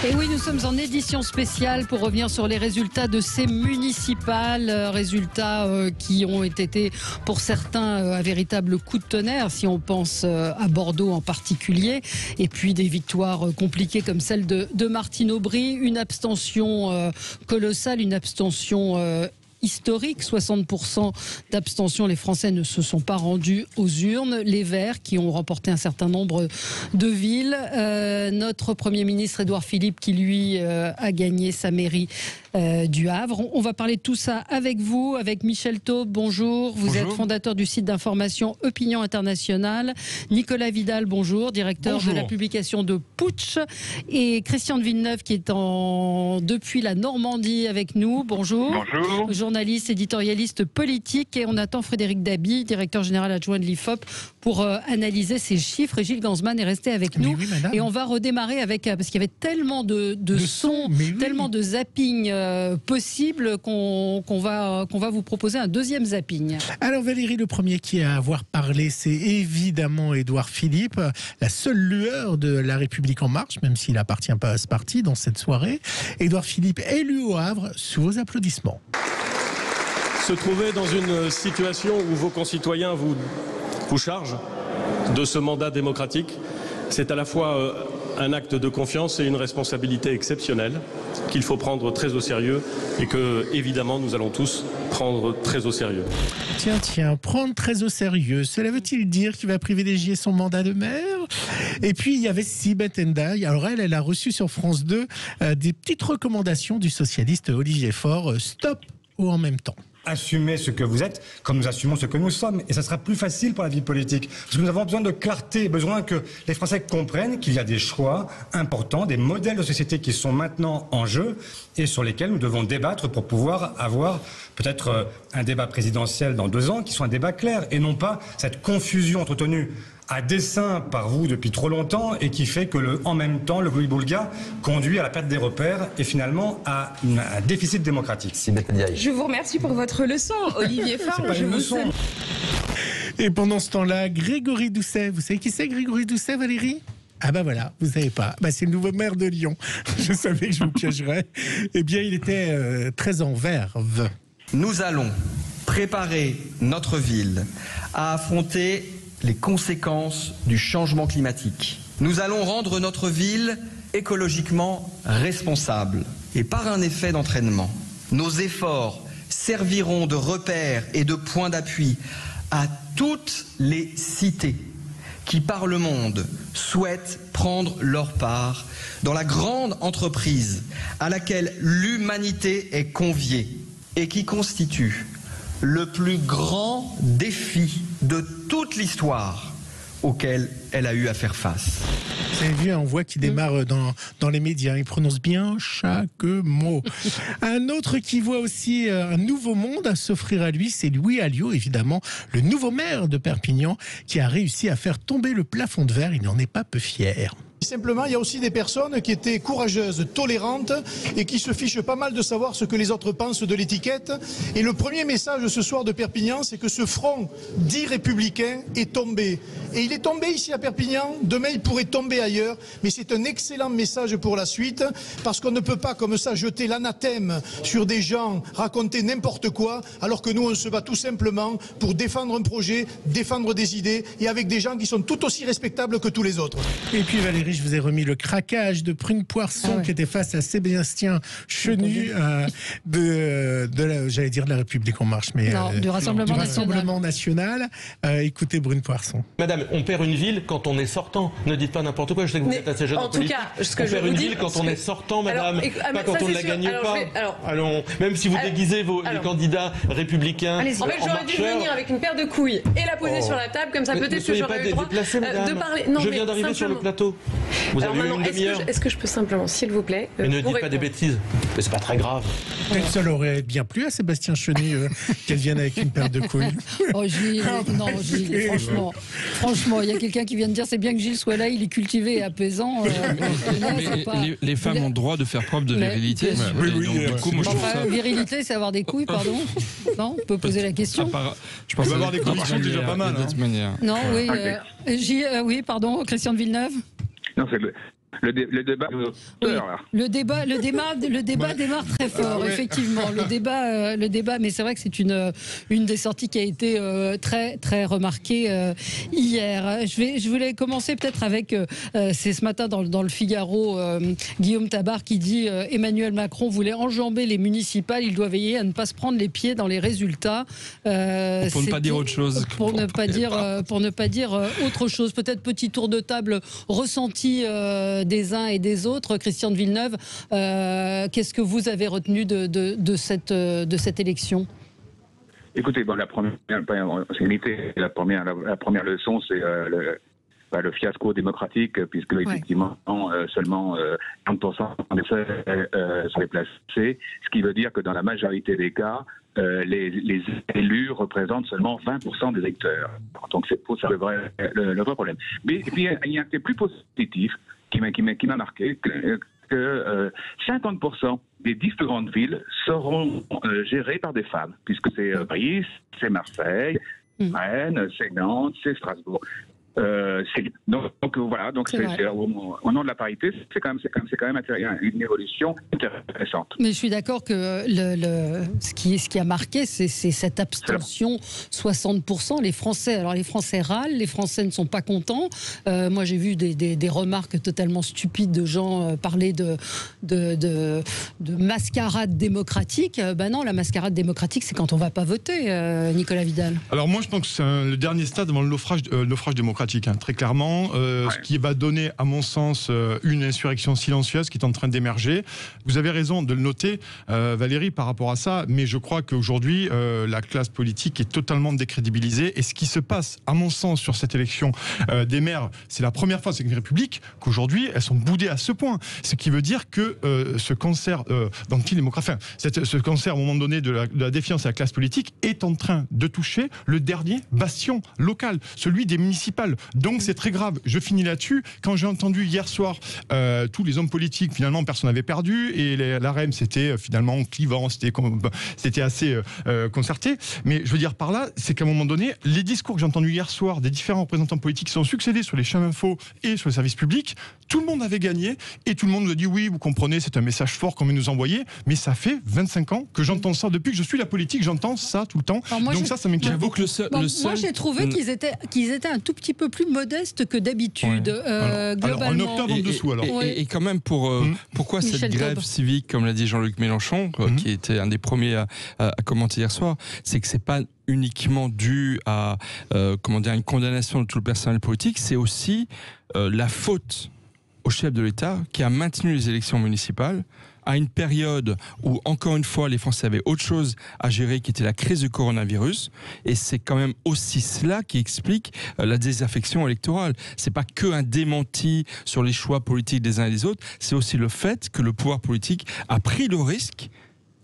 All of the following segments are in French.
Et oui, nous sommes en édition spéciale pour revenir sur les résultats de ces municipales, résultats qui ont été pour certains un véritable coup de tonnerre, si on pense à Bordeaux en particulier, et puis des victoires compliquées comme celle de Martine Aubry, une abstention colossale, une abstention historique, 60% d'abstention. Les Français ne se sont pas rendus aux urnes. Les Verts qui ont remporté un certain nombre de villes. Notre Premier ministre Édouard Philippe qui lui a gagné sa mairie du Havre. On va parler de tout ça avec vous, avec Michel Taube. Bonjour. Vous êtes fondateur du site d'information Opinion Internationale. Nicolas Vidal, bonjour, directeur de la publication de Putsch. Et Christian de Villeneuve qui est depuis la Normandie avec nous. Bonjour. Bonjour. Journaliste, éditorialiste politique. Et on attend Frédéric Dabi, directeur général adjoint de l'IFOP, pour analyser ces chiffres. Et Gilles Gansman est resté avec nous. Oui, et on va redémarrer avec, parce qu'il y avait tellement de sons, tellement de zapping possible qu'on va vous proposer un deuxième zapping. Alors Valérie, le premier qui a à avoir parlé, c'est évidemment Édouard Philippe, la seule lueur de La République En Marche, même s'il n'appartient pas à ce parti dans cette soirée. Édouard Philippe élu au Havre, sous vos applaudissements. Se trouver dans une situation où vos concitoyens vous chargent de ce mandat démocratique, c'est à la fois un acte de confiance et une responsabilité exceptionnelle qu'il faut prendre très au sérieux et que, évidemment, nous allons tous prendre très au sérieux. Tiens, prendre très au sérieux, cela veut-il dire qu'il va privilégier son mandat de maire ? Et puis, il y avait Sibeth Ndiaye. Alors elle a reçu sur France 2 des petites recommandations du socialiste Olivier Faure. Stop ou en même temps ? Assumez ce que vous êtes, comme nous assumons ce que nous sommes. Et ça sera plus facile pour la vie politique. Parce que nous avons besoin de clarté, besoin que les Français comprennent qu'il y a des choix importants, des modèles de société qui sont maintenant en jeu et sur lesquels nous devons débattre pour pouvoir avoir peut-être un débat présidentiel dans 2 ans qui soit un débat clair et non pas cette confusion entretenue à dessein par vous depuis trop longtemps et qui fait que en même temps, le boulga conduit à la perte des repères et finalement à un déficit démocratique. Je vous remercie pour votre leçon, Olivier Faure. C'est pas une leçon. Et pendant ce temps-là, Grégory Doucet, vous savez qui c'est Grégory Doucet, Valérie ? Ah ben voilà, vous savez pas. C'est le nouveau maire de Lyon. Je savais que je vous piégerais. Eh bien, il était très en verve. Nous allons préparer notre ville à affronter les conséquences du changement climatique. Nous allons rendre notre ville écologiquement responsable. Et par un effet d'entraînement, nos efforts serviront de repères et de points d'appui à toutes les cités qui, par le monde, souhaitent prendre leur part dans la grande entreprise à laquelle l'humanité est conviée et qui constitue le plus grand défi de toute l'histoire auquel elle a eu à faire face. Vous avez vu, on voit qu'il démarre dans les médias. Il prononce bien chaque mot. Un autre qui voit aussi un nouveau monde à s'offrir à lui, c'est Louis Alliot, évidemment, le nouveau maire de Perpignan, qui a réussi à faire tomber le plafond de verre. Il n'en est pas peu fier. Simplement, il y a aussi des personnes qui étaient courageuses, tolérantes et qui se fichent pas mal de savoir ce que les autres pensent de l'étiquette. Et le premier message ce soir de Perpignan, c'est que ce front dit républicain est tombé. Et il est tombé ici à Perpignan, demain il pourrait tomber ailleurs, mais c'est un excellent message pour la suite, parce qu'on ne peut pas comme ça jeter l'anathème sur des gens, raconter n'importe quoi, alors que nous on se bat tout simplement pour défendre un projet, défendre des idées, et avec des gens qui sont tout aussi respectables que tous les autres. Et puis Valérie, je vous ai remis le craquage de Prune Poisson qui était face à Sébastien Chenu j'allais dire de la République En Marche, mais du Rassemblement national. Écoutez Brune Poisson. Madame, on perd une ville quand on est sortant. Ne dites pas n'importe quoi, je sais que vous êtes assez jeune en politique. En tout cas, ce que on je perd vous une dis, ville quand on est sortant, madame, pas quand on ne la gagne pas. Allons, même si vous déguisez les candidats républicains. En fait, j'aurais dû venir avec une paire de couilles et la poser sur la table, comme ça peut-être que j'aurais eu le droit de parler. Non, je viens d'arriver sur le plateau. Vous avez eu une demi-heure. Est-ce que je peux simplement, s'il vous plaît, mais ne dites pas des bêtises. Mais c'est pas très grave. Peut-être que ça l'aurait bien plu à Sébastien Chenu qu'elle vienne avec une paire de couilles. Oh Gilles, non Gilles, franchement, il y a quelqu'un qui vient de dire c'est bien que Gilles soit là, il est cultivé et apaisant. Les femmes ont le droit de faire preuve de virilité. Virilité, c'est avoir des couilles, pardon. Non, on peut poser la question. Je pense avoir des couilles, c'est déjà pas mal. Non, oui. Gilles, oui, pardon, Christian de Villeneuve. Non, le débat. Le débat démarre très fort, effectivement. Le débat, mais c'est vrai que c'est une des sorties qui a été très très remarquée hier. Je voulais commencer peut-être avec c'est ce matin dans le Figaro, Guillaume Tabar qui dit Emmanuel Macron voulait enjamber les municipales, il doit veiller à ne pas se prendre les pieds dans les résultats. Pour ne pas dire autre chose. Pour ne pas dire autre chose. Peut-être petit tour de table ressenti des uns et des autres. Christian de Villeneuve, qu'est-ce que vous avez retenu de cette élection ? Écoutez, la première leçon, c'est le fiasco démocratique, puisque effectivement seulement 30% des faits sont déplacés, ce qui veut dire que dans la majorité des cas, les élus représentent seulement 20% des électeurs. Donc c'est le vrai problème. Mais puis il y a un fait plus positif qui m'a marqué, que 50% des 10 plus grandes villes seront gérées par des femmes, puisque c'est Paris, c'est Marseille, Rennes, c'est Nantes, c'est Strasbourg. Donc voilà, au nom de la parité, c'est quand même une évolution intéressante. Mais je suis d'accord que ce qui a marqué, c'est cette abstention, 60%. Les Français râlent, les Français ne sont pas contents. Moi, j'ai vu des remarques totalement stupides de gens parler de mascarade démocratique. Non, la mascarade démocratique, c'est quand on ne va pas voter, Nicolas Vidal. Alors moi, je pense que c'est le dernier stade avant le naufrage démocratique. Très clairement, ce qui va donner, à mon sens, une insurrection silencieuse qui est en train d'émerger. Vous avez raison de le noter, Valérie, par rapport à ça, mais je crois qu'aujourd'hui, la classe politique est totalement décrédibilisée. Et ce qui se passe, à mon sens, sur cette élection des maires, c'est la première fois avec une République qu'aujourd'hui, elles sont boudées à ce point. Ce qui veut dire que ce cancer ce cancer, à un moment donné, de la défiance à la classe politique est en train de toucher le dernier bastion local, celui des municipales. Donc c'est très grave. Je finis là-dessus. Quand j'ai entendu hier soir tous les hommes politiques, finalement personne n'avait perdu et la REM c'était finalement clivant, c'était assez concerté. Mais je veux dire par là, c'est qu'à un moment donné, les discours que j'ai entendus hier soir des différents représentants politiques qui sont succédés sur les chaînes info et sur le service public, tout le monde avait gagné et tout le monde nous a dit oui, vous comprenez, c'est un message fort qu'on veut nous envoyer. Mais ça fait 25 ans que j'entends ça. Depuis que je suis la politique, j'entends ça tout le temps. Donc ça m'inquiète beaucoup. Moi j'ai trouvé qu'ils étaient un tout petit peu plus modeste que d'habitude, globalement. Alors, en octobre en dessous, alors. Et quand même, pourquoi cette grève civique, comme l'a dit Jean-Luc Mélenchon, qui était un des premiers à commenter hier soir, c'est que c'est pas uniquement dû à une condamnation de tout le personnel politique, c'est aussi la faute au chef de l'État qui a maintenu les élections municipales à une période où, encore une fois, les Français avaient autre chose à gérer, qui était la crise du coronavirus. Et c'est quand même aussi cela qui explique la désaffection électorale. C'est pas que un démenti sur les choix politiques des uns et des autres, c'est aussi le fait que le pouvoir politique a pris le risque,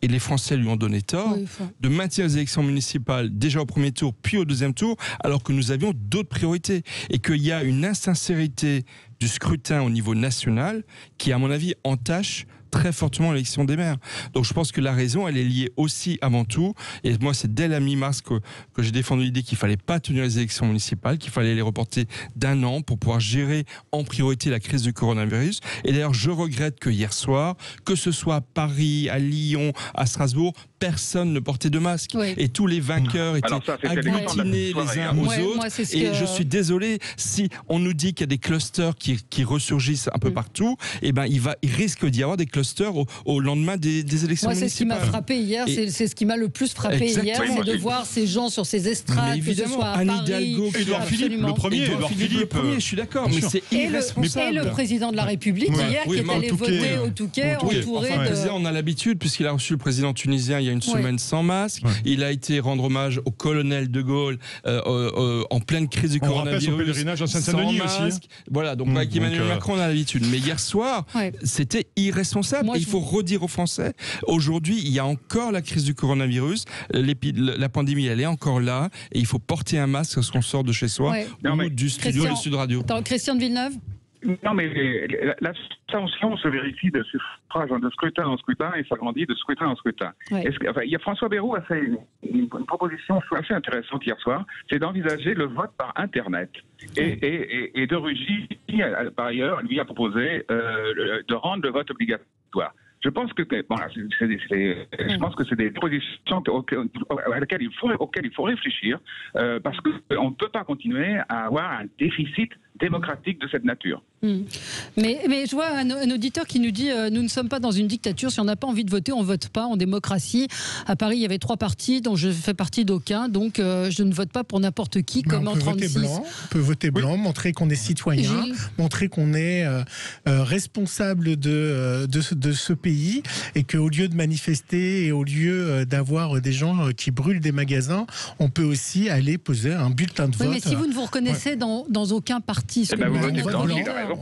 et les Français lui ont donné tort, de maintenir les élections municipales déjà au premier tour, puis au deuxième tour, alors que nous avions d'autres priorités. Et qu'il y a une insincérité du scrutin au niveau national qui, à mon avis, entache très fortement l'élection des maires. Donc je pense que la raison, elle est liée aussi avant tout, et moi c'est dès la mi-mars que j'ai défendu l'idée qu'il ne fallait pas tenir les élections municipales, qu'il fallait les reporter d'1 an pour pouvoir gérer en priorité la crise du coronavirus. Et d'ailleurs je regrette que hier soir, que ce soit à Paris, à Lyon, à Strasbourg, personne ne portait de masque. Et tous les vainqueurs étaient agglutinés les uns aux autres. Et je suis désolé, si on nous dit qu'il y a des clusters qui ressurgissent un peu partout, et ben il risque d'y avoir des clusters au lendemain des élections municipales. C'est ce qui m'a frappé hier, c'est ce qui m'a le plus frappé hier, c'est de voir ces gens sur ces estrades, que ce soit à Paris, Édouard Philippe, le premier, je suis d'accord, mais c'est irresponsable. Et le président de la République hier qui est allé voter au Touquet, entouré de... On a l'habitude, puisqu'il a reçu le président tunisien il y a une semaine sans masque, il a été rendre hommage au colonel de Gaulle en pleine crise du coronavirus. On pèlerinage en Saint-Denis aussi. Voilà, donc avec Emmanuel Macron on a l'habitude. Mais hier soir, c'était irresponsable. Et il faut redire aux Français, aujourd'hui, il y a encore la crise du coronavirus, la pandémie, elle est encore là, et il faut porter un masque lorsqu'on sort de chez soi ou du studio de Sud Radio. Christian de Villeneuve. Non, mais l'abstention se vérifie de suffrage, de scrutin en scrutin, et s'agrandit de scrutin en scrutin. Ouais. Il y a François Bayrou a fait une proposition assez intéressante hier soir, c'est d'envisager le vote par Internet. Et de Rugy, par ailleurs, lui a proposé de rendre le vote obligatoire. Je pense que je pense que c'est des propositions auxquelles il faut réfléchir parce qu'on ne peut pas continuer à avoir un déficit démocratique de cette nature. Mais je vois un auditeur qui nous dit nous ne sommes pas dans une dictature, si on n'a pas envie de voter, on ne vote pas en démocratie. À Paris, il y avait 3 partis dont je fais partie d'aucun, donc je ne vote pas pour n'importe qui, comme en 36. On peut voter blanc, montrer qu'on est citoyen, montrer qu'on est responsable de ce pays, et qu'au lieu de manifester et au lieu d'avoir des gens qui brûlent des magasins, on peut aussi aller poser un bulletin de vote. Mais si vous ne vous reconnaissez dans aucun parti,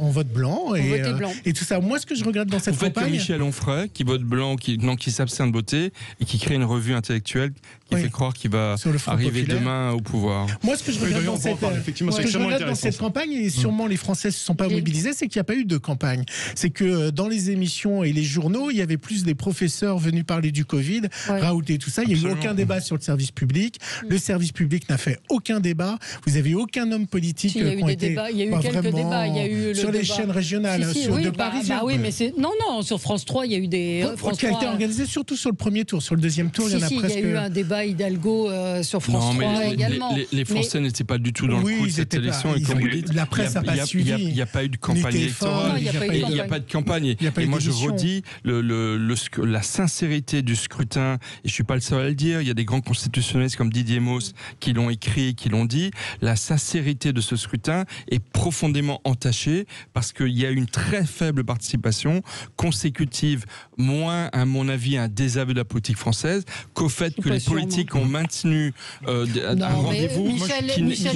on vote blanc et tout ça. Moi, ce que je regrette dans cette campagne... Vous faites comme Michel Onfray, qui vote blanc, qui s'abstient de voter et qui crée une revue intellectuelle qui fait croire qu'il va arriver demain au pouvoir. Moi, ce que je regrette dans cette campagne, et sûrement les Français ne se sont pas mobilisés, c'est qu'il n'y a pas eu de campagne. C'est que dans les émissions et les journaux, il y avait plus des professeurs venus parler du Covid, Raoult et tout ça. Il n'y a eu aucun débat sur le service public. Le service public n'a fait aucun débat. Vous n'avez aucun homme politique qui a été... Il y a eu quelques débats. Il y a eu sur les chaînes régionales, sur de Parisien. Oui, mais non, sur France 3, il y a eu des... qui a été organisé surtout sur le premier tour. Sur le deuxième tour, il y en a presque... Il y a eu un débat Hidalgo sur France 3 également. Les Français n'étaient pas du tout dans le coup de cette élection. Et comme vous dites, la presse n'a pas suivi. Il n'y a pas eu de campagne électorale. Il n'y a pas de campagne. Et moi, je redis la sincérité du scrutin, et je ne suis pas le seul à le dire, il y a des grands constitutionnalistes comme Didier Mauss qui l'ont écrit, qui l'ont dit, la sincérité de ce scrutin est profondément entachée parce qu'il y a une très faible participation consécutive, moins à mon avis un désaveu de la politique française qu'au fait que les politiques ont maintenu un rendez-vous. Michel,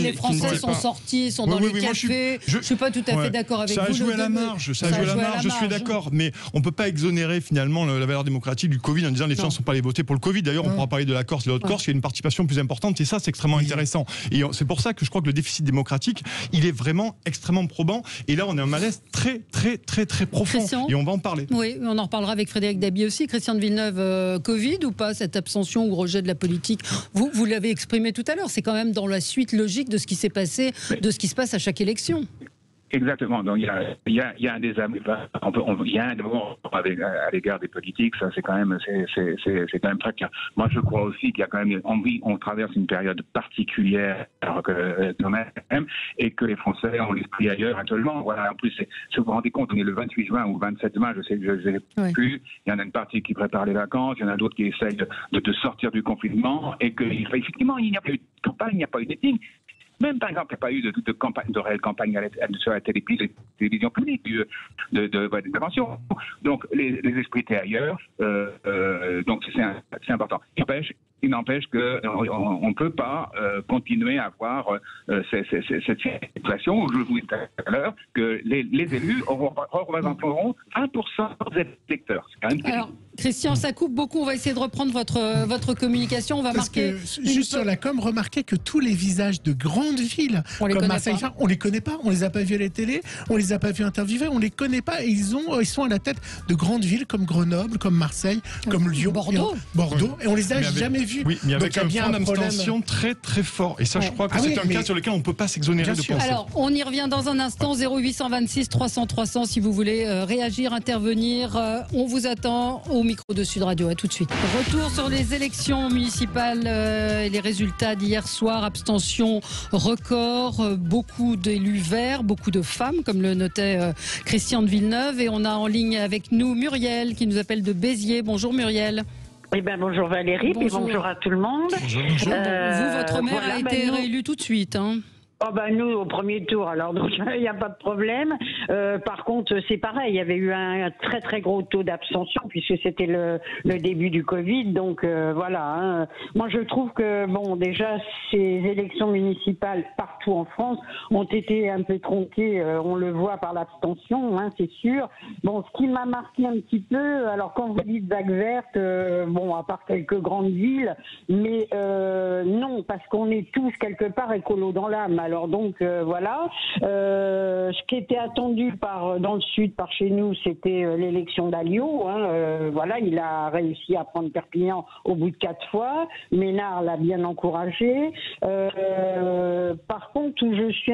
les Français sont sortis, sont dans les cafés. Je ne suis pas tout à fait d'accord avec vous. Ça a joué à la marge, je suis d'accord, mais on ne peut pas exonérer finalement la valeur démocratique du Covid en disant les gens ne sont pas allés voter pour le Covid. D'ailleurs, on pourra parler de la Corse et de la Haute-Corse, il y a une participation plus importante, et ça c'est extrêmement intéressant. Et c'est pour ça que je crois que le déficit démocratique, il est vraiment extrêmement probant. Et là, on a un malaise très profond. Et on va en parler. Oui, on en reparlera avec Frédéric Dabi aussi. Christian de Villeneuve, Covid ou pas, cette abstention ou rejet de la politique? Vous l'avez exprimé tout à l'heure, c'est quand même dans la suite logique de ce qui s'est passé, de ce qui se passe à chaque élection. Exactement. Donc il y a un désaveu. Il y a un amour à l'égard des politiques. Ça, c'est quand même très clair. Moi, je crois aussi qu'il y a quand même on traverse une période particulière même, et que les Français ont l'esprit ailleurs actuellement. Voilà. En plus, si vous vous rendez compte, on est le 28 juin ou le 27 juin, je sais plus. Il y en a une partie qui prépare les vacances, il y en a d'autres qui essayent de sortir du confinement, et que effectivement, il n'y a pas eu de campagne, il n'y a pas eu de meeting. Même, par exemple, il n'y a pas eu de réelle campagne sur la télévision publique d'intervention. Donc, les esprits étaient ailleurs. Donc, c'est important. Il n'empêche qu'on ne peut pas continuer à avoir cette situation où je vous disais tout à l'heure que les élus représenteront 20% des électeurs. C'est quand même terrible. Alors, Christian, ça coupe beaucoup. On va essayer de reprendre votre communication. On va marquer. Juste sur la com, remarquez que tous les visages de grandes villes, comme Marseille, on les connaît pas. On les a pas vus à la télé, on les a pas vus interviewer, on les connaît pas. Et ils sont à la tête de grandes villes comme Grenoble, comme Marseille, comme Lyon, Bordeaux. Et on les a jamais vus. Oui, mais avec un point d'abstention très fort. Et ça, je crois que c'est un cas sur lequel on ne peut pas s'exonérer de penser. Alors, on y revient dans un instant. 0826 300 300 si vous voulez réagir, intervenir. On vous attend au micro de Sud Radio. À tout de suite. Retour sur les élections municipales et les résultats d'hier soir. Abstention record. Beaucoup d'élus verts, beaucoup de femmes, comme le notait Christian de Villeneuve. Et on a en ligne avec nous Muriel qui nous appelle de Béziers. Bonjour Muriel. Eh ben, bonjour Valérie, puis bonjour à tout le monde. Bonjour. Votre mère a été réélue tout de suite, hein? Oh ben nous au premier tour, alors donc il n'y a pas de problème. Par contre c'est pareil, il y avait eu un très gros taux d'abstention puisque c'était le début du Covid, donc voilà. Hein. Moi je trouve que bon déjà ces élections municipales partout en France ont été un peu tronquées, on le voit par l'abstention, hein, c'est sûr. Bon, ce qui m'a marqué un petit peu, alors quand vous dites vague verte, bon à part quelques grandes villes, mais non parce qu'on est tous quelque part écolos dans l'âme. Alors donc voilà. Ce qui était attendu dans le sud, par chez nous, c'était l'élection d'Alliot. Voilà, il a réussi à prendre Perpignan au bout de 4 fois. Ménard l'a bien encouragé. Par contre, où je suis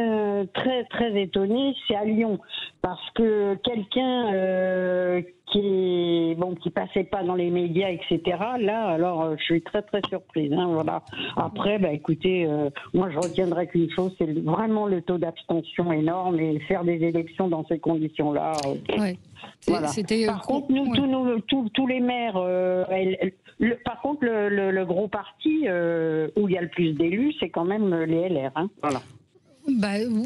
très très étonnée, c'est à Lyon, parce que quelqu'un qui passait pas dans les médias, etc. Là, alors, je suis très très surprise. Voilà. Après, écoutez, moi je retiendrai qu'une chose, c'est vraiment le taux d'abstention énorme, et faire des élections dans ces conditions-là. Ouais. Voilà. Par contre, tous les maires. Par contre, le gros parti où il y a le plus d'élus, c'est quand même les LR. Voilà.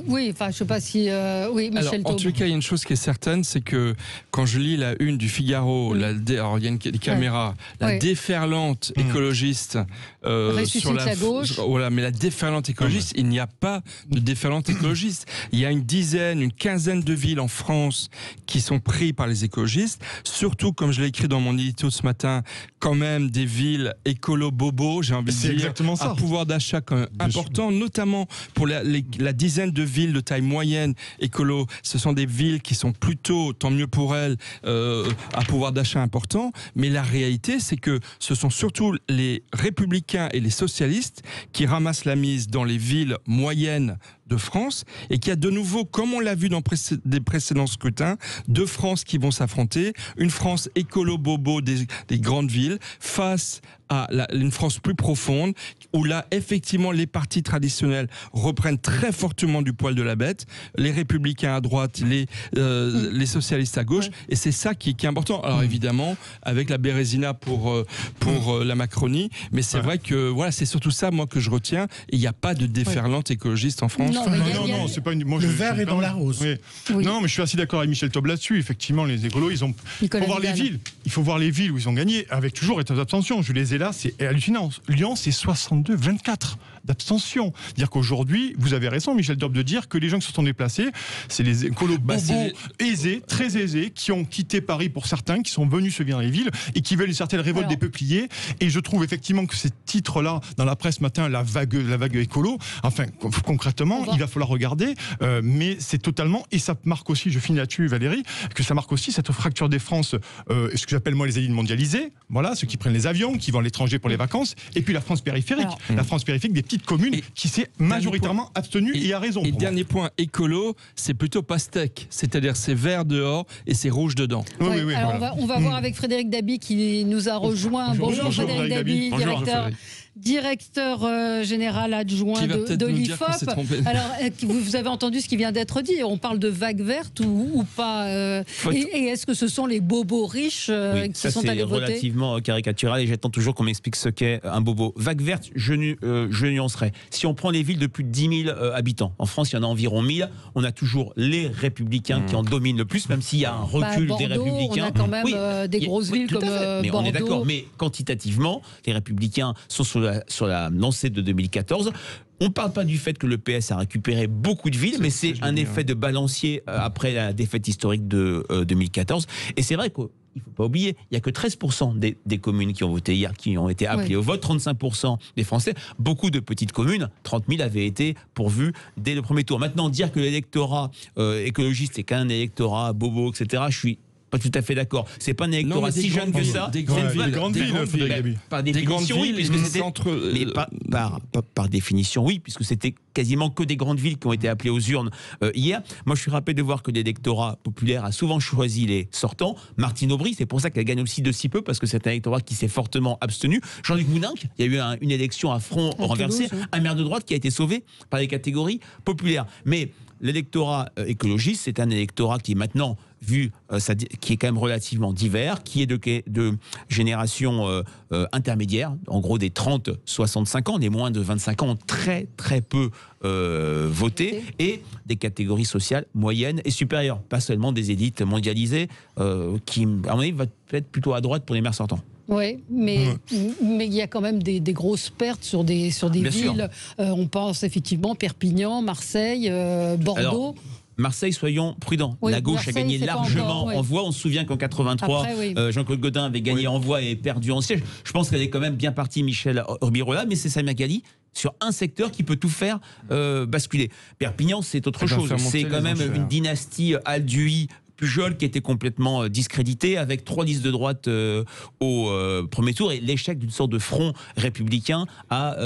Oui, enfin, je sais pas si... oui, Michel Taube. En tout cas, il y a une chose qui est certaine, c'est que quand je lis la une du Figaro, alors il y a des caméras, la déferlante écologiste sur la gauche. Voilà, mais la déferlante écologiste, il n'y a pas de déferlante écologiste. Il y a une quinzaine de villes en France qui sont prises par les écologistes. Surtout, comme je l'ai écrit dans mon édito ce matin, quand même des villes écolo-bobo, j'ai envie de dire, exactement ça. Un pouvoir d'achat quand même important, notamment pour la dizaine de villes de taille moyenne écolo. Ce sont des villes qui sont plutôt, tant mieux pour elles, à pouvoir d'achat important. Mais la réalité, c'est que ce sont surtout les républicains et les socialistes qui ramassent la mise dans les villes moyennes de France, et qu'il y a de nouveau, comme on l'a vu dans des précédents scrutins, deux France qui vont s'affronter, une France écolo-bobo des grandes villes face à une France plus profonde, où là, effectivement, les partis traditionnels reprennent très fortement du poil de la bête, les républicains à droite, les socialistes à gauche, et c'est ça qui est important. Alors évidemment, avec la Bérésina pour la Macronie, mais c'est vrai que voilà, c'est surtout ça, moi, que je retiens, et il n'y a pas de déferlante écologiste en France. Non, c'est pas une. Moi, le verre est dans la rose. Oui. Non, mais je suis assez d'accord avec Michel Taube là-dessus. Effectivement, les écolos, il faut voir les villes. Il faut voir les villes où ils ont gagné, avec toujours état d'abstention. Je les ai là, c'est hallucinant. Lyon, c'est 62-24 d'abstention. C'est-à-dire qu'aujourd'hui, vous avez raison, Michel Taube, de dire que les gens qui se sont déplacés, c'est les écolos bobos aisés, très aisés, qui ont quitté Paris pour certains, qui sont venus se vivre dans les villes et qui veulent une certaine révolte des peupliers. Et je trouve effectivement que ces titres-là, dans la presse ce matin, la vague écolo, enfin, concrètement, il va falloir regarder, mais c'est totalement, et ça marque aussi, je finis là-dessus Valérie, que ça marque aussi cette fracture des France, ce que j'appelle moi les élites mondialisées, voilà, ceux qui prennent les avions, qui vont à l'étranger pour les vacances, et puis la France périphérique, la France périphérique des petites communes qui s'est majoritairement abstenue et a raison. Et dernier point, écolo, c'est plutôt pastèque, c'est-à-dire c'est vert dehors et c'est rouge dedans. Oui, alors voilà. on va voir avec Frédéric Dabi qui nous a rejoint. Bonjour Frédéric Dabi, directeur général adjoint de l'IFOP. Alors, vous avez entendu ce qui vient d'être dit. On parle de vague verte ou pas et est-ce que ce sont les bobos riches qui sont allés voter ? C'est relativement caricatural et j'attends toujours qu'on m'explique ce qu'est un bobo. Vague verte, je nuancerai. Si on prend les villes de plus de 10 000 habitants, en France, il y en a environ 1000. On a toujours les Républicains qui en dominent le plus, même s'il y a un recul des Républicains. On a quand même des grosses villes comme mais Bordeaux. On est d'accord, mais quantitativement, les Républicains sont sur la lancée de 2014. On ne parle pas du fait que le PS a récupéré beaucoup de villes, mais c'est un effet de balancier après la défaite historique de 2014. Et c'est vrai qu'il ne faut pas oublier, il n'y a que 13% des communes qui ont voté hier, qui ont été appelées au vote, 35% des Français. Beaucoup de petites communes, 30 000, avaient été pourvues dès le premier tour. Maintenant, dire que l'électorat écologiste, c'est qu'un électorat bobo, etc., je suis pas tout à fait d'accord. C'est pas un électorat si jeune que ça. Des grandes villes. Par définition, oui, puisque c'était mais par définition, oui, puisque c'était quasiment que des grandes villes qui ont été appelées aux urnes hier. Moi, je suis rappelé de voir que l'électorat populaire a souvent choisi les sortants. Martine Aubry, c'est pour ça qu'elle gagne aussi de si peu, parce que c'est un électorat qui s'est fortement abstenu. Jean-Luc Mouninck, il y a eu une élection à front renversé, un maire de droite qui a été sauvé par les catégories populaires. Mais l'électorat écologiste, c'est un électorat qui est maintenant vu, qui est quand même relativement divers, qui est de génération intermédiaire, en gros des 30-65 ans, des moins de 25 ans ont très très peu voté, et des catégories sociales moyennes et supérieures, pas seulement des élites mondialisées, qui, à mon avis, va être plutôt à droite pour les maires sortants. Oui, mais il y a quand même des grosses pertes sur des villes. On pense effectivement Perpignan, Marseille, Bordeaux. Marseille, soyons prudents. La gauche Marseille, a gagné largement encore, en voix. On se souvient qu'en 83, Jean-Claude Gaudin avait gagné en voix et perdu en siège. Je pense qu'elle est quand même bien partie, Michel Orbirola, mais c'est Samia Ghali sur un secteur qui peut tout faire basculer. Perpignan, c'est autre chose. C'est quand même une dynastie Alduy, Pujol qui était complètement discrédité avec 3 listes de droite au premier tour et l'échec d'une sorte de front républicain a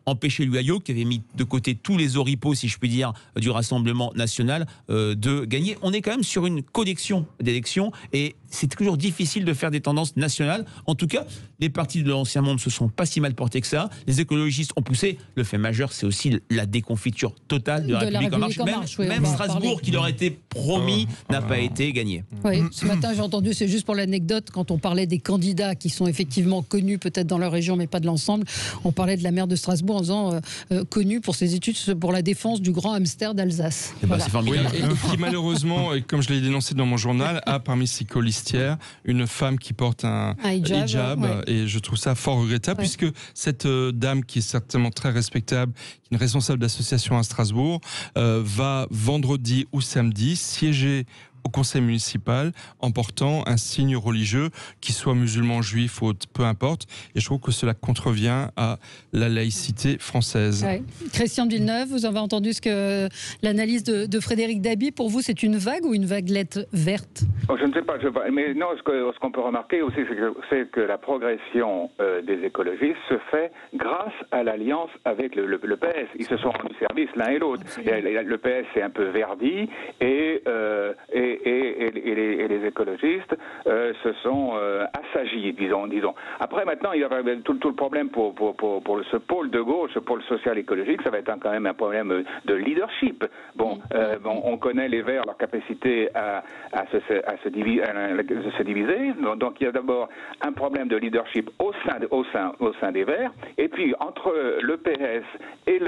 empêché l'UIO, qui avait mis de côté tous les oripeaux, si je puis dire, du Rassemblement national, de gagner. On est quand même sur une collection d'élections et c'est toujours difficile de faire des tendances nationales. En tout cas, les partis de l'Ancien Monde se sont pas si mal portés que ça. Les écologistes ont poussé. Le fait majeur, c'est aussi la déconfiture totale de la République en marche. Même Strasbourg, qui leur était promis, n'a pas été gagné. Oui, ce matin, j'ai entendu, c'est juste pour l'anecdote, quand on parlait des candidats qui sont effectivement connus peut-être dans leur région, mais pas de l'ensemble, on parlait de la maire de Strasbourg en disant connue pour ses études pour la défense du grand hamster d'Alsace. Voilà. Et qui malheureusement, et comme je l'ai dénoncé dans mon journal, a parmi ses colistières une femme qui porte un hijab et je trouve ça fort regrettable puisque cette dame qui est certainement très respectable, qui est une responsable d'association à Strasbourg, va vendredi ou samedi siéger au conseil municipal en portant un signe religieux, qu'il soit musulman, juif ou autre, peu importe. Et je trouve que cela contrevient à la laïcité française. Ouais. Christian de Villeneuve, vous avez entendu l'analyse de Frédéric Dabi. Pour vous, c'est une vague ou une vaguelette verte? Je ne sais pas. Mais non, ce qu'on peut remarquer aussi, c'est que la progression des écologistes se fait grâce à l'alliance avec le PS. Ils se sont rendus service l'un et l'autre. Le PS s'est un peu verdi et les écologistes se sont assagis, disons. Après, maintenant, il y a tout le problème pour ce pôle de gauche, ce pôle social-écologique, ça va être quand même un problème de leadership. On connaît les Verts, leur capacité à se diviser. Donc, il y a d'abord un problème de leadership au sein des Verts, et puis entre le PS et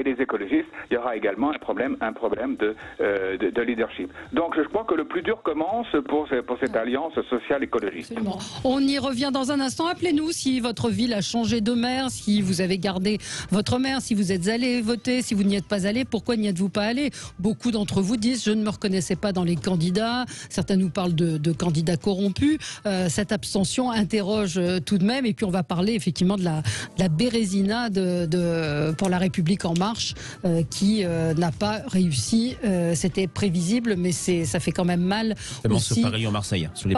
les écologistes, il y aura également un problème de leadership. Donc je crois que le plus dur commence pour cette alliance sociale écologiste. Absolument. On y revient dans un instant. Appelez-nous si votre ville a changé de maire, si vous avez gardé votre maire, si vous êtes allé voter, si vous n'y êtes pas allé, pourquoi n'y êtes-vous pas allé? Beaucoup d'entre vous disent je ne me reconnaissais pas dans les candidats. Certains nous parlent de candidats corrompus. Cette abstention interroge tout de même. Et puis on va parler effectivement de la Bérésina pour la République en marche qui n'a pas réussi. C'était prévisible, mais ça fait quand même mal. Notamment aussi. Sur Paris ou Marseille, sur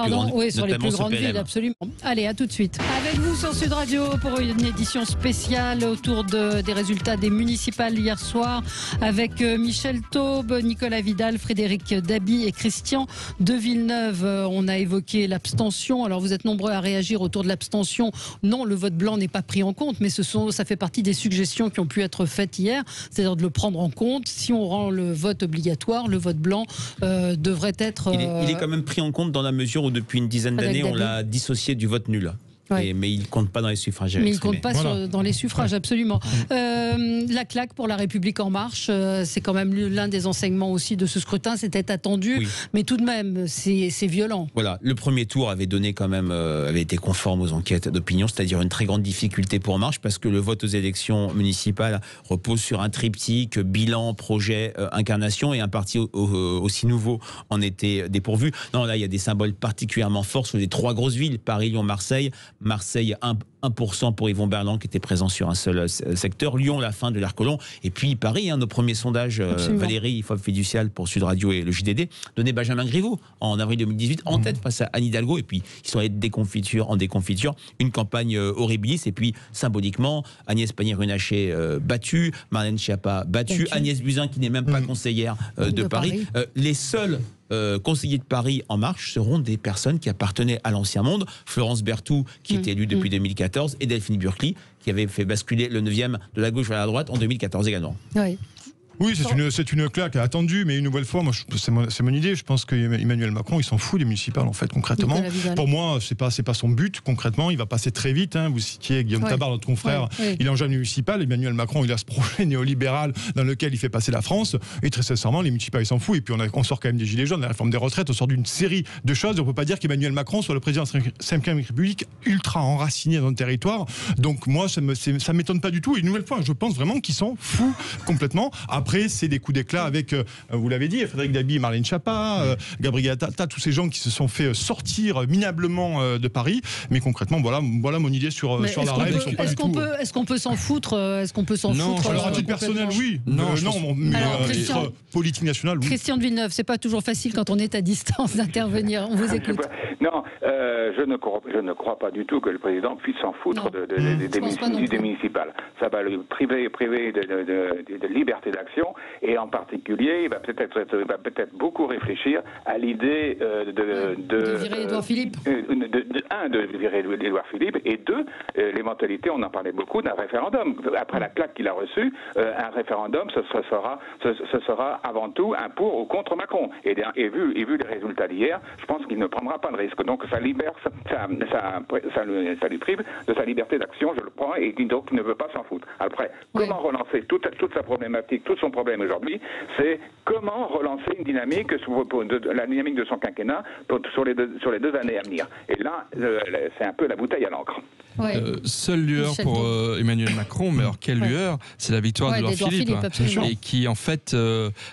les plus grandes villes, absolument. Allez, à tout de suite. Avec vous sur Sud Radio pour une édition spéciale autour des résultats des municipales hier soir avec Michel Taube, Nicolas Vidal, Frédéric Dabi et Christian de Villeneuve. On a évoqué l'abstention. Alors vous êtes nombreux à réagir autour de l'abstention. Non, le vote blanc n'est pas pris en compte, mais ça fait partie des suggestions qui ont pu être faites hier, c'est-à-dire de le prendre en compte. Si on rend le vote obligatoire, le vote blanc devrait être... Il est quand même pris en compte dans la mesure où depuis une dizaine d'années, on l'a dissocié du vote nul. Ouais. Mais il ne compte pas dans les suffrages. Mais il ne compte pas dans les suffrages, absolument. La claque pour la République en marche, c'est quand même l'un des enseignements aussi de ce scrutin. C'était attendu, mais tout de même, c'est violent. Voilà, le premier tour avait été conforme aux enquêtes d'opinion, c'est-à-dire une très grande difficulté pour En Marche, parce que le vote aux élections municipales repose sur un triptyque bilan, projet, incarnation, et un parti aussi nouveau en était dépourvu. Non, là, il y a des symboles particulièrement forts sur les 3 grosses villes, Paris, Lyon, Marseille. Marseille, 1% pour Yvon Berland qui était présent sur un seul secteur. Lyon, la fin de l'Arc Colomb. Et puis Paris, nos premiers sondages, Valérie, FOP Fiducial pour Sud Radio et le JDD, donnait Benjamin Griveaux en avril 2018 en tête face à Anne Hidalgo. Et puis ils sont allés de déconfiture en déconfiture. Une campagne horribiliste. Et puis symboliquement, Agnès Pannier-Runacher battue, Marlène Schiappa battue, Agnès Buzyn qui n'est même pas conseillère de Paris. Les seuls conseillers de Paris En Marche seront des personnes qui appartenaient à l'Ancien Monde. Florence Berthoud, qui était élue depuis 2014, et Delphine Burkli, qui avait fait basculer le 9e de la gauche vers la droite en 2014 également. Oui, c'est une claque attendue, mais une nouvelle fois, moi, c'est mon idée. Je pense qu'Emmanuel Macron, il s'en fout des municipales, en fait, concrètement. Pour moi, c'est pas son but, concrètement. Il va passer très vite. Vous citiez Guillaume Tabar, notre confrère. Il est en jeune municipal. Emmanuel Macron, il a ce projet néolibéral dans lequel il fait passer la France. Et très sincèrement, les municipales, il s'en fout. Et puis, on sort quand même des Gilets jaunes, la réforme des retraites, on sort d'une série de choses. On ne peut pas dire qu'Emmanuel Macron soit le président de la 5e République ultra enraciné dans le territoire. Donc, moi, ça m'étonne pas du tout. Et une nouvelle fois, je pense vraiment qu'il s'en fout complètement. Après, après, c'est des coups d'éclat avec, vous l'avez dit, Frédéric Dabi, Marlène Schiappa, Gabriel Attal, tous ces gens qui se sont fait sortir minablement de Paris. Mais concrètement, voilà mon idée sur la règle. Est-ce qu'on peut s'en foutre? Non, alors à titre personnel, oui. Non, mais politique nationale, oui. Christian de Villeneuve, c'est pas toujours facile quand on est à distance d'intervenir. On vous écoute. Non, je ne crois pas du tout que le président puisse s'en foutre des municipales. Ça va le priver de liberté d'action, et en particulier, il va peut-être beaucoup réfléchir à l'idée de virer Édouard Philippe. De virer Édouard Philippe, et deux, l'éventualité, on en parlait beaucoup, d'un référendum. Après la claque qu'il a reçue, un référendum, ce sera avant tout un pour ou contre Macron. Et vu les résultats d'hier, je pense qu'il ne prendra pas de risque. Donc ça lui prive de sa liberté d'action, je le prends, et donc il ne veut pas s'en foutre. Après, comment relancer toute sa problématique, tout son problème aujourd'hui, c'est comment relancer une dynamique, la dynamique de son quinquennat sur les 2 années à venir. Et là, c'est un peu la bouteille à l'encre. Seule lueur pour Emmanuel Macron, mais alors quelle lueur? C'est la victoire d'Édouard Philippe, et qui en fait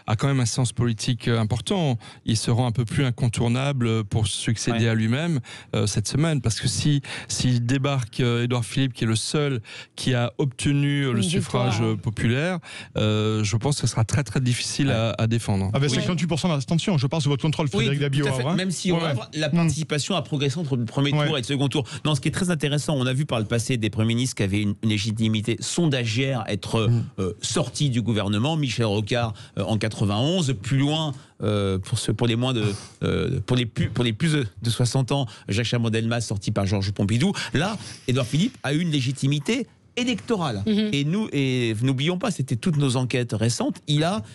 a quand même un sens politique important. Il se rend un peu plus incontournable pour succéder à lui-même cette semaine, parce que s'il débarque Édouard Philippe, qui est le seul qui a obtenu le suffrage populaire, je pense que ce sera très très difficile à défendre. Avec 58% d'abstention, je pense, de votre contrôle, Frédéric Dabi. Même si la participation a progressé entre le premier tour et le second tour. Non, ce qui est très intéressant, on a vu par le passé des premiers ministres qui avaient une légitimité sondagière être sortis du gouvernement. Michel Rocard en 91, plus loin pour les moins pour les plus de 60 ans, Jacques Chaban-Delmas sorti par Georges Pompidou. Là, Édouard Philippe a eu une légitimité électorale. Et n'oublions pas, c'était toutes nos enquêtes récentes,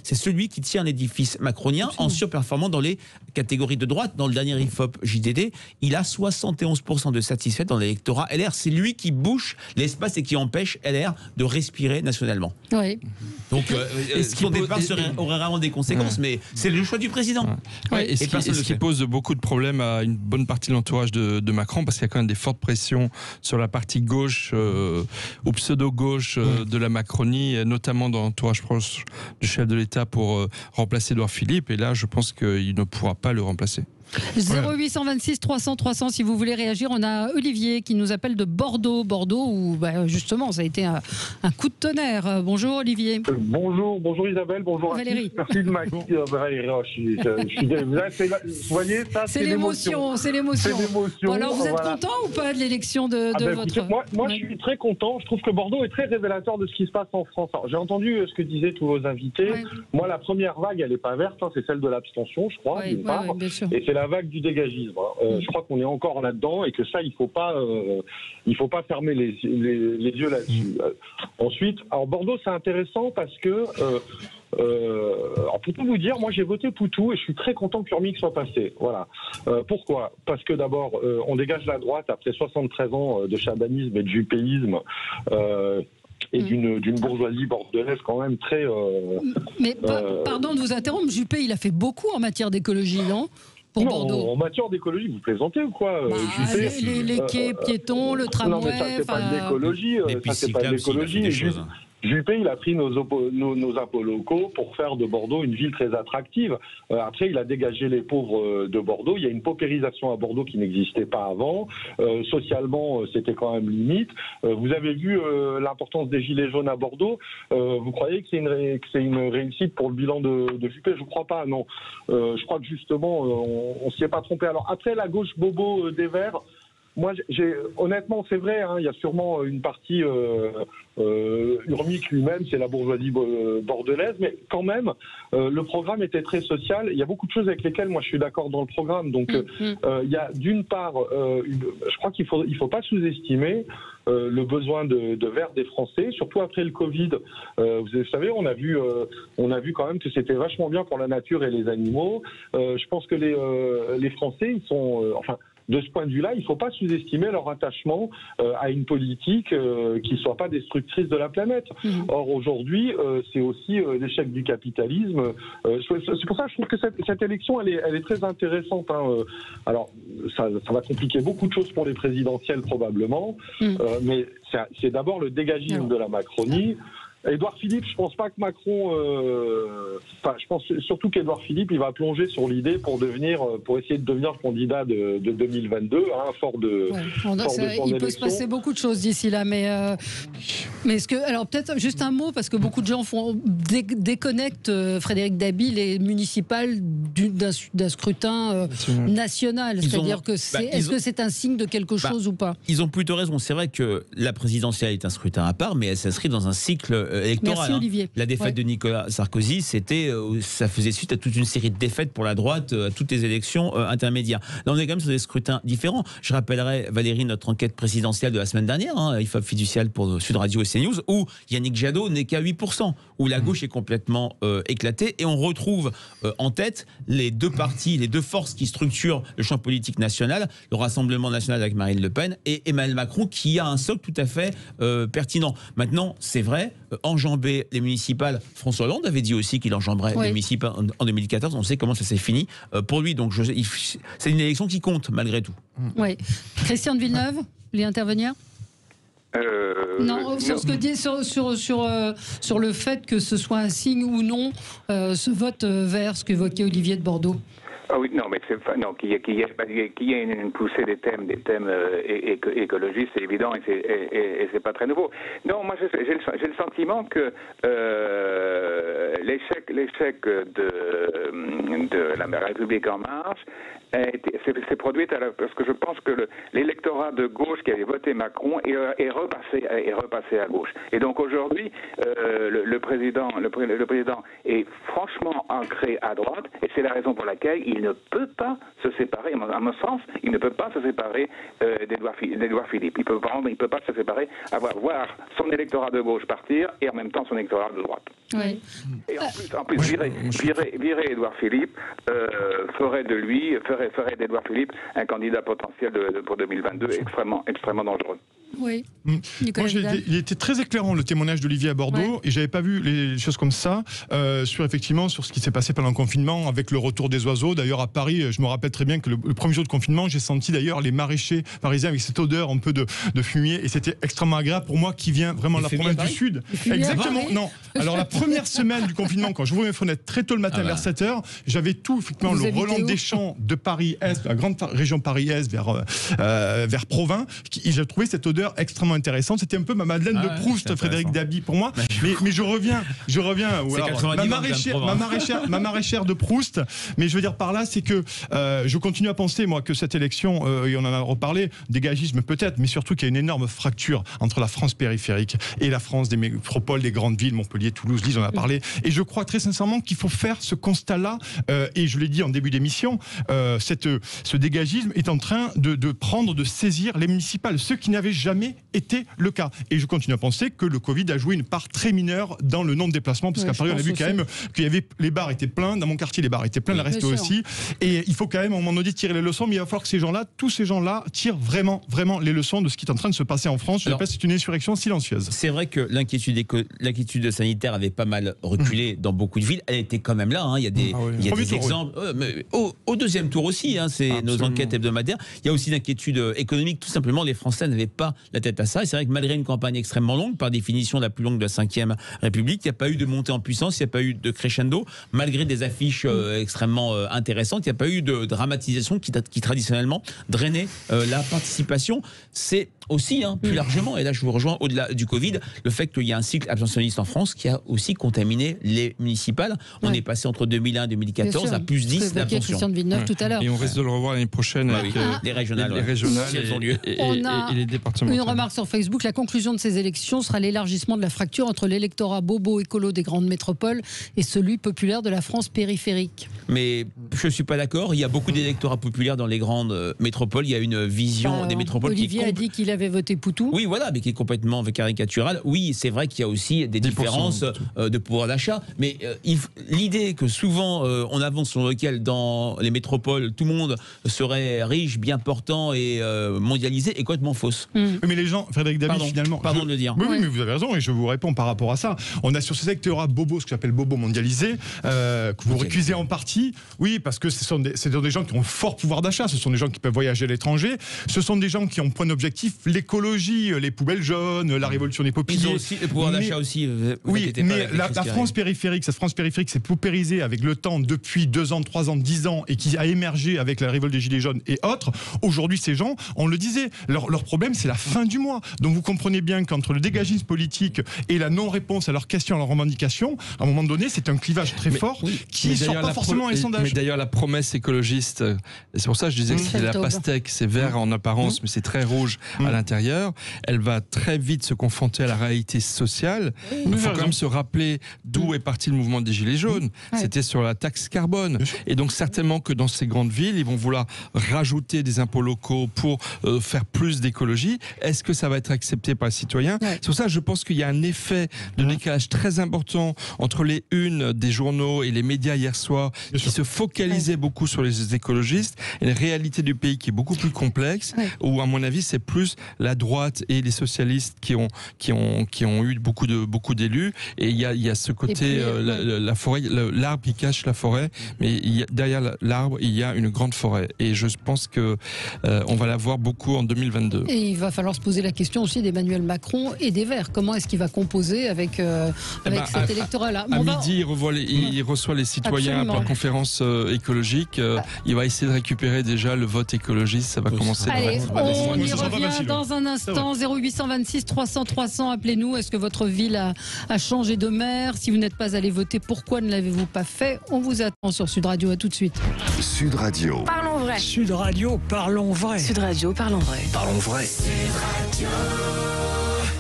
c'est celui qui tient l'édifice macronien en surperformant dans les catégories de droite. Dans le dernier IFOP JDD, il a 71% de satisfaits dans l'électorat LR. C'est lui qui bouche l'espace et qui empêche LR de respirer nationalement. Donc son départ aurait vraiment des conséquences, mais c'est le choix du président. Et ce qui pose beaucoup de problèmes à une bonne partie de l'entourage de Macron, parce qu'il y a quand même des fortes pressions sur la partie gauche ou pseudo-gauche de la Macronie, notamment dans l'entourage proche du chef de l'État, pour remplacer Édouard Philippe. Et là, je pense qu'il ne pourra pas le remplacer. 0826 300 300 si vous voulez réagir. On a Olivier qui nous appelle de Bordeaux où justement ça a été un coup de tonnerre. Bonjour Olivier. Bonjour Isabelle, bonjour Valérie. Merci de m'accueillir. Vous voyez, ça c'est l'émotion. Bon, alors vous êtes content ou pas de l'élection de votre... Moi je suis très content. Je trouve que Bordeaux est très révélateur de ce qui se passe en France. J'ai entendu ce que disaient tous vos invités. Moi la première vague elle n'est pas verte, c'est celle de l'abstention, je crois, d'une part. Et c'est la vague du dégagisme. Je crois qu'on est encore là-dedans et que ça, il faut pas fermer les yeux là-dessus. Ensuite, alors Bordeaux, c'est intéressant parce que, pour tout vous dire, moi j'ai voté Poutou et je suis très content que Urmic soit passé. Voilà. Pourquoi? Parce que d'abord, on dégage la droite après 73 ans de chabanisme et de juppéisme. Et d'une bourgeoisie bordelaise quand même très... Mais pardon de vous interrompre, Juppé, il a fait beaucoup en matière d'écologie, non? Pour Bordeaux. En matière d'écologie, vous plaisantez ou quoi? Les quais piétons, le tramway... Non, mais ça, c'est pas de l'écologie. Ça, c'est pas de l'écologie. Juppé, il a pris nos impôts locaux pour faire de Bordeaux une ville très attractive. Après, il a dégagé les pauvres de Bordeaux. Il y a une paupérisation à Bordeaux qui n'existait pas avant. Socialement, c'était quand même limite. Vous avez vu l'importance des gilets jaunes à Bordeaux. Vous croyez que c'est une réussite pour le bilan de Juppé? Je ne crois pas, non. Je crois que justement, on s'y est pas trompé. Alors après, la gauche bobo des Verts, moi, honnêtement, c'est vrai, il y a sûrement une partie Urmic lui-même, c'est la bourgeoisie bordelaise, mais quand même, le programme était très social. Il y a beaucoup de choses avec lesquelles moi je suis d'accord dans le programme. Donc, il y a d'une part, je crois qu'il faut pas sous-estimer le besoin de verre des Français, surtout après le Covid. Vous savez, on a vu quand même que c'était vachement bien pour la nature et les animaux. Je pense que les Français, ils sont, de ce point de vue-là, il ne faut pas sous-estimer leur attachement à une politique qui ne soit pas destructrice de la planète. Or, aujourd'hui, c'est aussi l'échec du capitalisme. C'est pour ça que je trouve que cette élection, elle est très intéressante. Alors, ça va compliquer beaucoup de choses pour les présidentielles, probablement, mais c'est d'abord le dégagisme de la Macronie. Édouard Philippe, je pense pas que Macron. Enfin, je pense surtout qu'Édouard Philippe, il va plonger sur l'idée pour essayer de devenir candidat de 2022, hein, fort de son élection. Il peut se passer beaucoup de choses d'ici là, mais est-ce que, alors peut-être juste un mot, parce que beaucoup de gens déconnectent Frédéric Dabi, les municipales d'un scrutin national. C'est-à-dire que est-ce que c'est un signe de quelque chose ou pas? Ils ont plutôt raison. C'est vrai que la présidentielle est un scrutin à part, mais elle s'inscrit dans un cycle électoral. Merci, Olivier. La défaite de Nicolas Sarkozy, ça faisait suite à toute une série de défaites pour la droite, à toutes les élections intermédiaires. Là, on est quand même sur des scrutins différents. Je rappellerai, Valérie, notre enquête présidentielle de la semaine dernière, IFOP fiducial pour Sud Radio et CNews, où Yannick Jadot n'est qu'à 8%, où la gauche est complètement éclatée, et on retrouve en tête les deux partis, les deux forces qui structurent le champ politique national, le Rassemblement national avec Marine Le Pen et Emmanuel Macron, qui a un socle tout à fait pertinent. Maintenant, c'est vrai, enjamber les municipales, François Hollande avait dit aussi qu'il enjamberait les municipales en 2014, on sait comment ça s'est fini pour lui, donc c'est une élection qui compte malgré tout. Oui. Christian de Villeneuve, vous voulez intervenir? Non, sur ce que dit sur le fait que ce soit un signe ou non, ce vote vert, ce qu'évoquait Olivier de Bordeaux. Ah oui, non, mais qu'il y ait une poussée des thèmes écologistes, c'est évident, et c'est pas très nouveau. Non, moi j'ai le sentiment que l'échec de la République en marche s'est produit parce que je pense que l'électorat de gauche qui avait voté Macron est repassé à gauche. Et donc aujourd'hui, le président est franchement ancré à droite, et c'est la raison pour laquelle il ne peut pas se séparer, à mon sens, il ne peut pas se séparer d'Édouard Philippe. Il peut pas se séparer, voir son électorat de gauche partir et en même temps son électorat de droite. Oui. Et en plus virer Édouard Philippe ferait d'Édouard Philippe un candidat potentiel pour 2022 extrêmement dangereux. Oui. Moi, il était très éclairant le témoignage d'Olivier à Bordeaux, et j'avais pas vu les choses comme ça sur ce qui s'est passé pendant le confinement avec le retour des oiseaux. D'ailleurs à Paris, je me rappelle très bien que le premier jour de confinement, j'ai senti d'ailleurs les maraîchers parisiens avec cette odeur un peu de fumier, et c'était extrêmement agréable pour moi qui vient vraiment de la province du Sud. Exactement. Non. Alors la première semaine du confinement, quand j'ouvrais mes fenêtres très tôt le matin vers 7h, j'avais tout effectivement le Roland Deschamps de Paris-Est, la grande région Paris-Est vers Provins. J'ai trouvé cette odeur extrêmement intéressante. C'était un peu ma Madeleine de Proust, Frédéric Dabi pour moi. Mais je reviens. Ma maraîchère de Proust. Mais je veux dire par là, c'est que je continue à penser, moi, que cette élection, et on en a reparlé, dégagisme peut-être, mais surtout qu'il y a une énorme fracture entre la France périphérique et la France des métropoles, des grandes villes, Montpellier, Toulouse, Lille, on en a parlé. Et je crois très sincèrement qu'il faut faire ce constat-là, et je l'ai dit en début d'émission, ce dégagisme est en train de saisir les municipales, ceux qui n'avaient jamais été le cas. Et je continue à penser que le Covid a joué une part très mineure dans le nombre de déplacements, parce qu'à Paris, on a vu quand même que les bars étaient pleins, dans mon quartier, les bars étaient pleins, le reste aussi. Et il faut quand même, à un moment donné, tirer les leçons, mais il va falloir que tous ces gens-là, tirent vraiment les leçons de ce qui est en train de se passer en France. Je pense que c'est une insurrection silencieuse. C'est vrai que l'inquiétude sanitaire avait pas mal reculé dans beaucoup de villes. Elle était quand même là. Hein. Il y a des exemples. Mais au deuxième tour aussi, hein, c'est nos enquêtes hebdomadaires. Il y a aussi l'inquiétude économique. Tout simplement, les Français n'avaient pas la tête à ça. Et c'est vrai que malgré une campagne extrêmement longue, par définition la plus longue de la Ve République, il n'y a pas eu de montée en puissance, il n'y a pas eu de crescendo, malgré des affiches extrêmement intéressantes, il n'y a pas eu de dramatisation qui traditionnellement drainait la participation. C'est aussi, plus largement, et là je vous rejoins, au-delà du Covid, le fait qu'il y a un cycle abstentionniste en France qui a aussi contaminé les municipales. On est passé entre 2001 et 2014 à plus 10 d'abstention. Christian de Villeneuve tout à l'heure. Et on risque de le revoir l'année prochaine avec les régionales, et les départements. Une remarque sur Facebook, la conclusion de ces élections sera l'élargissement de la fracture entre l'électorat bobo écolo des grandes métropoles et celui populaire de la France périphérique. Mais je ne suis pas d'accord, il y a beaucoup d'électorats populaires dans les grandes métropoles, il y a une vision des métropoles Olivier a dit qu'il avait voté Poutou. Oui, voilà, mais qui est complètement caricaturale. Oui, c'est vrai qu'il y a aussi des différences de pouvoir d'achat, mais l'idée que souvent on avance sur lequel dans les métropoles tout le monde serait riche, bien portant et mondialisé est complètement fausse. Mais les gens, Frédéric Dabi, finalement. Pardon de le dire. Oui, mais vous avez raison et je vous réponds par rapport à ça. On a sur ces électorats bobo, ce que j'appelle bobo mondialisé, que vous récusez en partie. Oui, parce que ce sont des gens qui ont un fort pouvoir d'achat. Ce sont des gens qui peuvent voyager à l'étranger. Ce sont des gens qui ont point objectif l'écologie, les poubelles jaunes, la révolution des peupliers. Ils ont aussi le pouvoir d'achat aussi. Oui, mais la France périphérique, cette France périphérique s'est paupérisée avec le temps depuis 2 ans, 3 ans, 10 ans et qui a émergé avec la révolte des Gilets jaunes et autres. Aujourd'hui, ces gens, on le disait, leur problème, c'est la fin du mois. Donc vous comprenez bien qu'entre le dégagisme politique et la non-réponse à leurs questions, à leurs revendications, à un moment donné, c'est un clivage très fort qui ne sort pas forcément dans les sondages. Mais d'ailleurs, la promesse écologiste, et c'est pour ça que je disais que c'est la pastèque, c'est vert en apparence, mais c'est très rouge à l'intérieur. Elle va très vite se confronter à la réalité sociale. Il faut quand même se rappeler d'où est parti le mouvement des Gilets jaunes. C'était sur la taxe carbone. Et donc certainement que dans ces grandes villes, ils vont vouloir rajouter des impôts locaux pour faire plus d'écologie. Est-ce que ça va être accepté par les citoyens? C'est pour ça que je pense qu'il y a un effet de décalage très important entre les unes des journaux et les médias hier soir qui se focalisaient beaucoup sur les écologistes et la réalité du pays qui est beaucoup plus complexe, où à mon avis c'est plus la droite et les socialistes qui ont eu beaucoup d'élus, et il y a ce côté la forêt, l'arbre qui cache la forêt, mais derrière l'arbre il y a une grande forêt, et je pense que on va la voir beaucoup en 2022. Et il va falloir se poser la question aussi d'Emmanuel Macron et des Verts. Comment est-ce qu'il va composer avec cet électorat-là? À midi, il reçoit les citoyens pour la conférence écologique. Il va essayer de récupérer déjà le vote écologiste. Ça va commencer. Allez, on y revient dans un instant. 0826 300 300. Appelez-nous. Est-ce que votre ville a changé de maire? Si vous n'êtes pas allé voter, pourquoi ne l'avez-vous pas fait? On vous attend sur Sud Radio. À tout de suite. Sud Radio. Parlons vrai. Sud Radio, parlons vrai. Sud Radio, parlons vrai. Parlons vrai.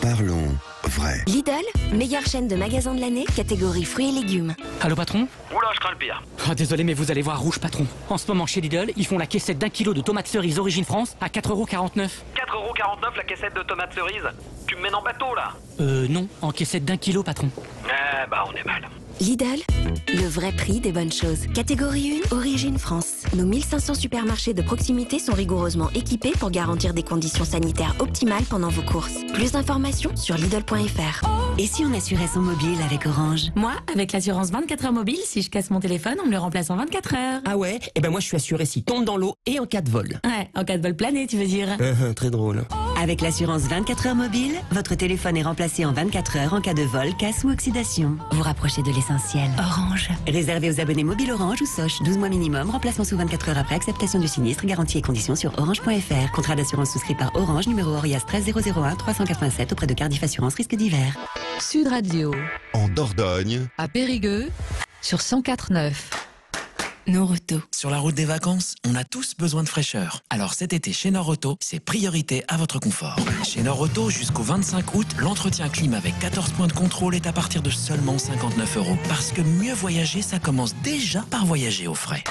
Parlons vrai. Lidl, meilleure chaîne de magasins de l'année, catégorie fruits et légumes. Allô patron? Oula, je crains le pire. Oh, désolé, mais vous allez voir rouge patron. En ce moment chez Lidl, ils font la caissette d'1 kilo de tomates cerises origine France à 4,49 €. 4,49 € la caissette de tomates cerises? Tu me mènes en bateau là? Non, en caissette d'1 kilo patron. Bah on est mal. Lidl, le vrai prix des bonnes choses. Catégorie 1, origine France. Nos 1500 supermarchés de proximité sont rigoureusement équipés pour garantir des conditions sanitaires optimales pendant vos courses. Plus d'informations sur Lidl.fr. Et si on assurait son mobile avec Orange? Moi, avec l'assurance 24 heures mobile, si je casse mon téléphone, on me le remplace en 24 heures. Ah ouais? Eh ben moi je suis assuré s'il tombe dans l'eau et en cas de vol. Ouais, en cas de vol plané, tu veux dire? Très drôle. Avec l'assurance 24 heures mobile, votre téléphone est remplacé en 24 heures en cas de vol, casse ou oxydation. Vous rapprochez de l'essentiel. Orange. Réservé aux abonnés mobiles Orange ou Soch. 12 mois minimum, remplacement sous 24 heures après acceptation du sinistre, garantie et conditions sur orange.fr. Contrat d'assurance souscrit par Orange, numéro Orias 13001 387 auprès de Cardiff Assurance Risque d'hiver. Sud Radio. En Dordogne. À Périgueux, sur 104.9. Norauto. Sur la route des vacances, on a tous besoin de fraîcheur. Alors cet été chez Norauto, c'est priorité à votre confort. Chez Norauto, jusqu'au 25 août, l'entretien clim avec 14 points de contrôle est à partir de seulement 59 €. Parce que mieux voyager, ça commence déjà par voyager au frais.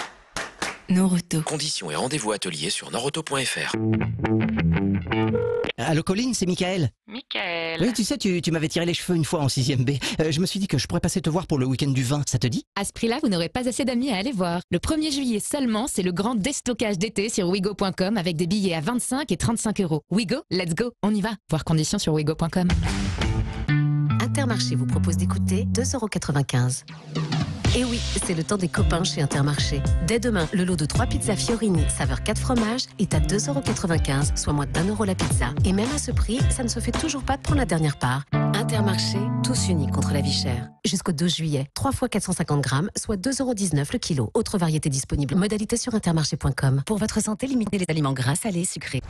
Norauto. Conditions et rendez-vous atelier sur norauto.fr. Allô Colline, c'est Michael. Michael. Oui, tu sais, tu m'avais tiré les cheveux une fois en 6e B. Je me suis dit que je pourrais passer te voir pour le week-end du vin, ça te dit? À ce prix-là, vous n'aurez pas assez d'amis à aller voir. Le 1er juillet seulement, c'est le grand déstockage d'été sur Wigo.com avec des billets à 25 et 35 €. Wigo, let's go, on y va. Voir conditions sur Wigo.com. Intermarché vous propose d'écouter 2,95 €. Et oui, c'est le temps des copains chez Intermarché. Dès demain, le lot de 3 pizzas Fiorini, saveur 4 fromages, est à 2,95 €, soit moins d'1 € la pizza. Et même à ce prix, ça ne se fait toujours pas de prendre la dernière part. Intermarché, tous unis contre la vie chère. Jusqu'au 12 juillet, 3 fois 450 grammes, soit 2,19 € le kilo. Autre variété disponible. Modalité sur intermarché.com. Pour votre santé, limitez les aliments gras, salés, sucrés.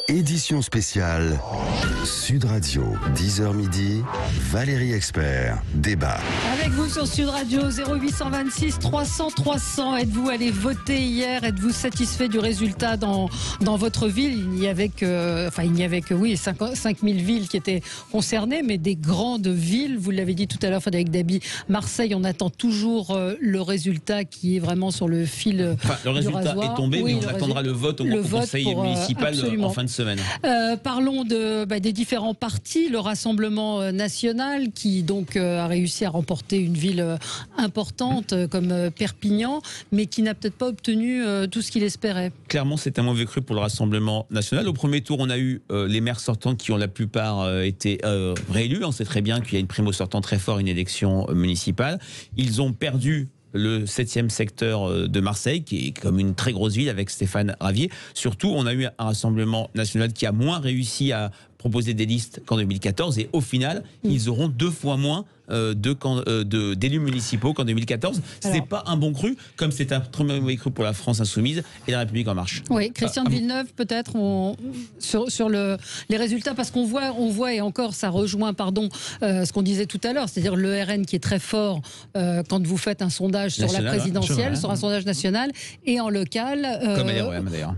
Édition spéciale Sud Radio, 10h midi, Valérie Expert, débat. Avec vous sur Sud Radio, 0826 300 300. Êtes-vous allé voter hier? Êtes-vous satisfait du résultat dans votre ville? Il n'y avait que 5000 villes qui étaient concernées, mais des grandes villes. Vous l'avez dit tout à l'heure, Frédéric Dabi, Marseille, on attend toujours le résultat qui est vraiment sur le fil. Le résultat est tombé, oui, mais on attendra le vote au conseil municipal en fin de semaine. Parlons des différents partis. Le Rassemblement national qui donc a réussi à remporter une ville importante importante comme Perpignan, mais qui n'a peut-être pas obtenu tout ce qu'il espérait. Clairement, c'est un mauvais cru pour le Rassemblement national. Au premier tour, on a eu les maires sortants qui ont la plupart été réélus. On sait très bien qu'il y a une primo sortant très fort, une élection municipale. Ils ont perdu le 7e secteur de Marseille, qui est comme une très grosse ville avec Stéphane Ravier. Surtout, on a eu un Rassemblement national qui a moins réussi à proposer des listes qu'en 2014, et au final, ils auront 2 fois moins d'élus municipaux qu'en 2014. C'est pas un bon cru, comme c'est un très mauvais cru pour la France insoumise et la République en marche. Oui, Christian de Villeneuve, peut-être sur les résultats, parce qu'on voit, et encore ça rejoint ce qu'on disait tout à l'heure, c'est-à-dire le RN qui est très fort quand vous faites un sondage sur la présidentielle, sur un sondage national, et en local. Comme LREM d'ailleurs.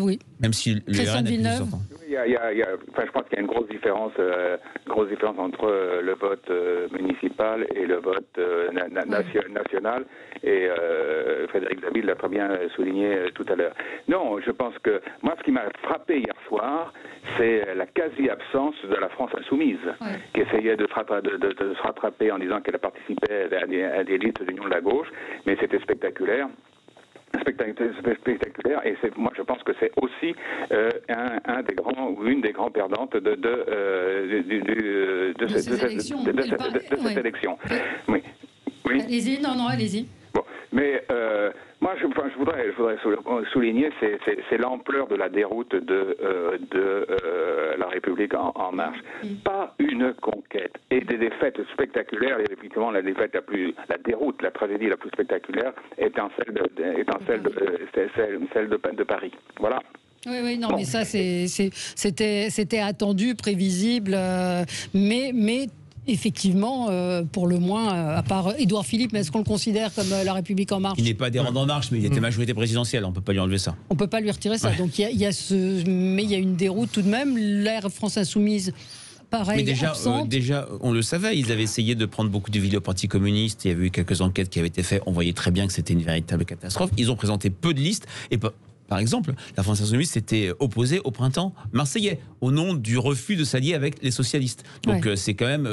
Oui. Même si le Christian RN de Villeneuve. Je pense qu'il y a une grosse différence entre le vote municipal et le vote national. Et Frédéric David l'a très bien souligné tout à l'heure. Non, je pense que moi, ce qui m'a frappé hier soir, c'est la quasi-absence de la France insoumise, qui essayait de se rattraper en disant qu'elle a participé à des listes d'union de la gauche, mais c'était spectaculaire, et moi je pense que c'est aussi un des grands ou une des grandes perdantes de cette élection. Oui. Allez-y, allez-y. Bon, mais moi je voudrais souligner c'est l'ampleur de la déroute de la République en marche. Pas une conquête et des défaites spectaculaires. Et effectivement, la déroute, la tragédie la plus spectaculaire étant celle de Paris. Voilà. Oui, non, mais ça c'était attendu, prévisible, mais effectivement, pour le moins, à part Édouard Philippe, mais est-ce qu'on le considère comme la République en marche? Il n'est pas adhérent d'En Marche, mais il était majorité présidentielle, on ne peut pas lui enlever ça. On ne peut pas lui retirer ça, donc il y a une déroute tout de même. L'ère France Insoumise, pareil, mais déjà, on le savait, ils avaient essayé de prendre beaucoup de villes au Parti communiste, il y avait eu quelques enquêtes qui avaient été faites, on voyait très bien que c'était une véritable catastrophe. Ils ont présenté peu de listes, et par exemple, la France Insoumise s'était opposée au printemps marseillais, au nom du refus de s'allier avec les socialistes. Donc c'est quand même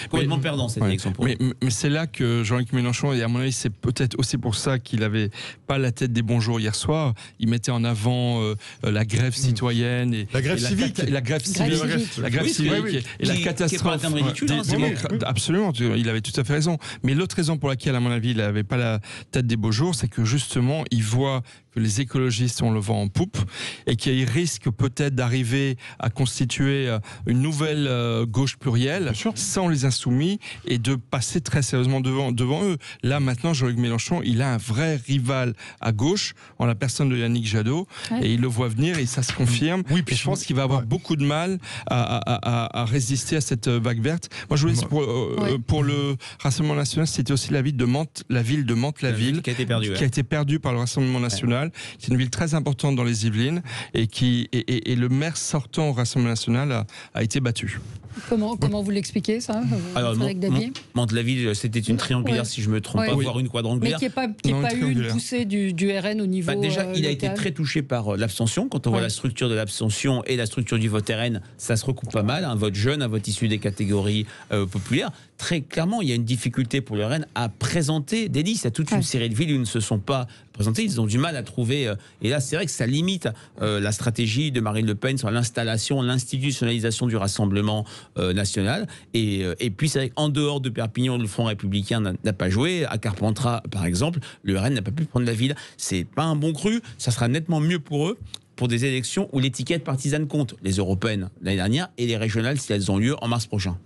complètement perdant cette élection pour mais c'est là que Jean-Luc Mélenchon, et à mon avis c'est peut-être aussi pour ça qu'il n'avait pas la tête des bons jours hier soir, il mettait en avant la grève citoyenne et la grève civique, la grève civique et la catastrophe démocratique. Absolument, il avait tout à fait raison. Mais l'autre raison pour laquelle, à mon avis, il n'avait pas la tête des beaux jours, c'est que justement, il voit que les écologistes ont le vent en poupe et qu'il risque peut-être d'arriver à constituer une nouvelle gauche plurielle sans les insoumis et de passer très sérieusement devant eux. Là, maintenant, Jean-Luc Mélenchon, il a un vrai rival à gauche en la personne de Yannick Jadot et il le voit venir et ça se confirme. Oui, puis je pense qu'il va avoir beaucoup de mal à résister à cette vague verte. Moi, je voulais dire pour le Rassemblement national, c'était aussi la ville de Mantes-la-Ville qui a été perdue, qui a été perdue par le Rassemblement national. C'est une ville très importante dans les Yvelines et le maire sortant au Rassemblement national a été battu. Comment vous l'expliquez ça? Alors, Mantes-la-Ville, c'était une triangulaire, si je ne me trompe pas, voire une quadrangulaire. Mais qui n'est pas eu une poussée du RN au niveau déjà, il a été local. Très touché par l'abstention. Quand on voit la structure de l'abstention et la structure du vote RN, ça se recoupe pas mal. Un vote jeune, un vote issu des catégories populaires. Très clairement, il y a une difficulté pour le RN à présenter des listes. Il y a toute une série de villes où ils ne se sont pas présentés. Ils ont du mal à trouver. Et là, c'est vrai que ça limite la stratégie de Marine Le Pen sur l'installation, l'institutionnalisation du Rassemblement national. Et puis, c'est vrai qu'en dehors de Perpignan, le Front républicain n'a pas joué. À Carpentras, par exemple, le RN n'a pas pu prendre la ville. C'est pas un bon cru. Ça sera nettement mieux pour eux pour des élections où l'étiquette partisane compte, les européennes l'année dernière et les régionales si elles ont lieu en mars prochain.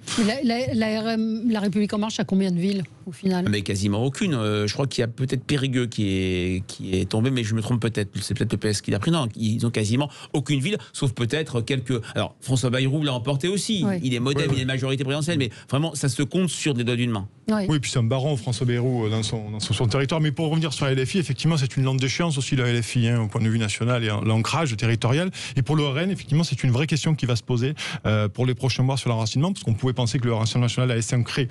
La République en marche a combien de villes au final? Mais quasiment aucune. Je crois qu'il y a peut-être Périgueux qui est tombé, mais je me trompe peut-être. C'est peut-être le PS qui l'a pris. Non, ils ont quasiment aucune ville, sauf peut-être quelques. Alors François Bayrou l'a emporté aussi. Il est modem, il est majorité présidentielle, mais vraiment ça se compte sur des doigts d'une main. Oui, puis c'est un baron, François Bayrou, dans son territoire. Mais pour revenir sur la LFI, effectivement, c'est une lampe d'échéance aussi, la LFI, au point de vue national et l'ancrage territorial. Et pour le RN, effectivement, c'est une vraie question qui va se poser pour les prochains mois sur l'enracinement, parce qu'on pouvait penser que le Rassemblement national allait s'ancrer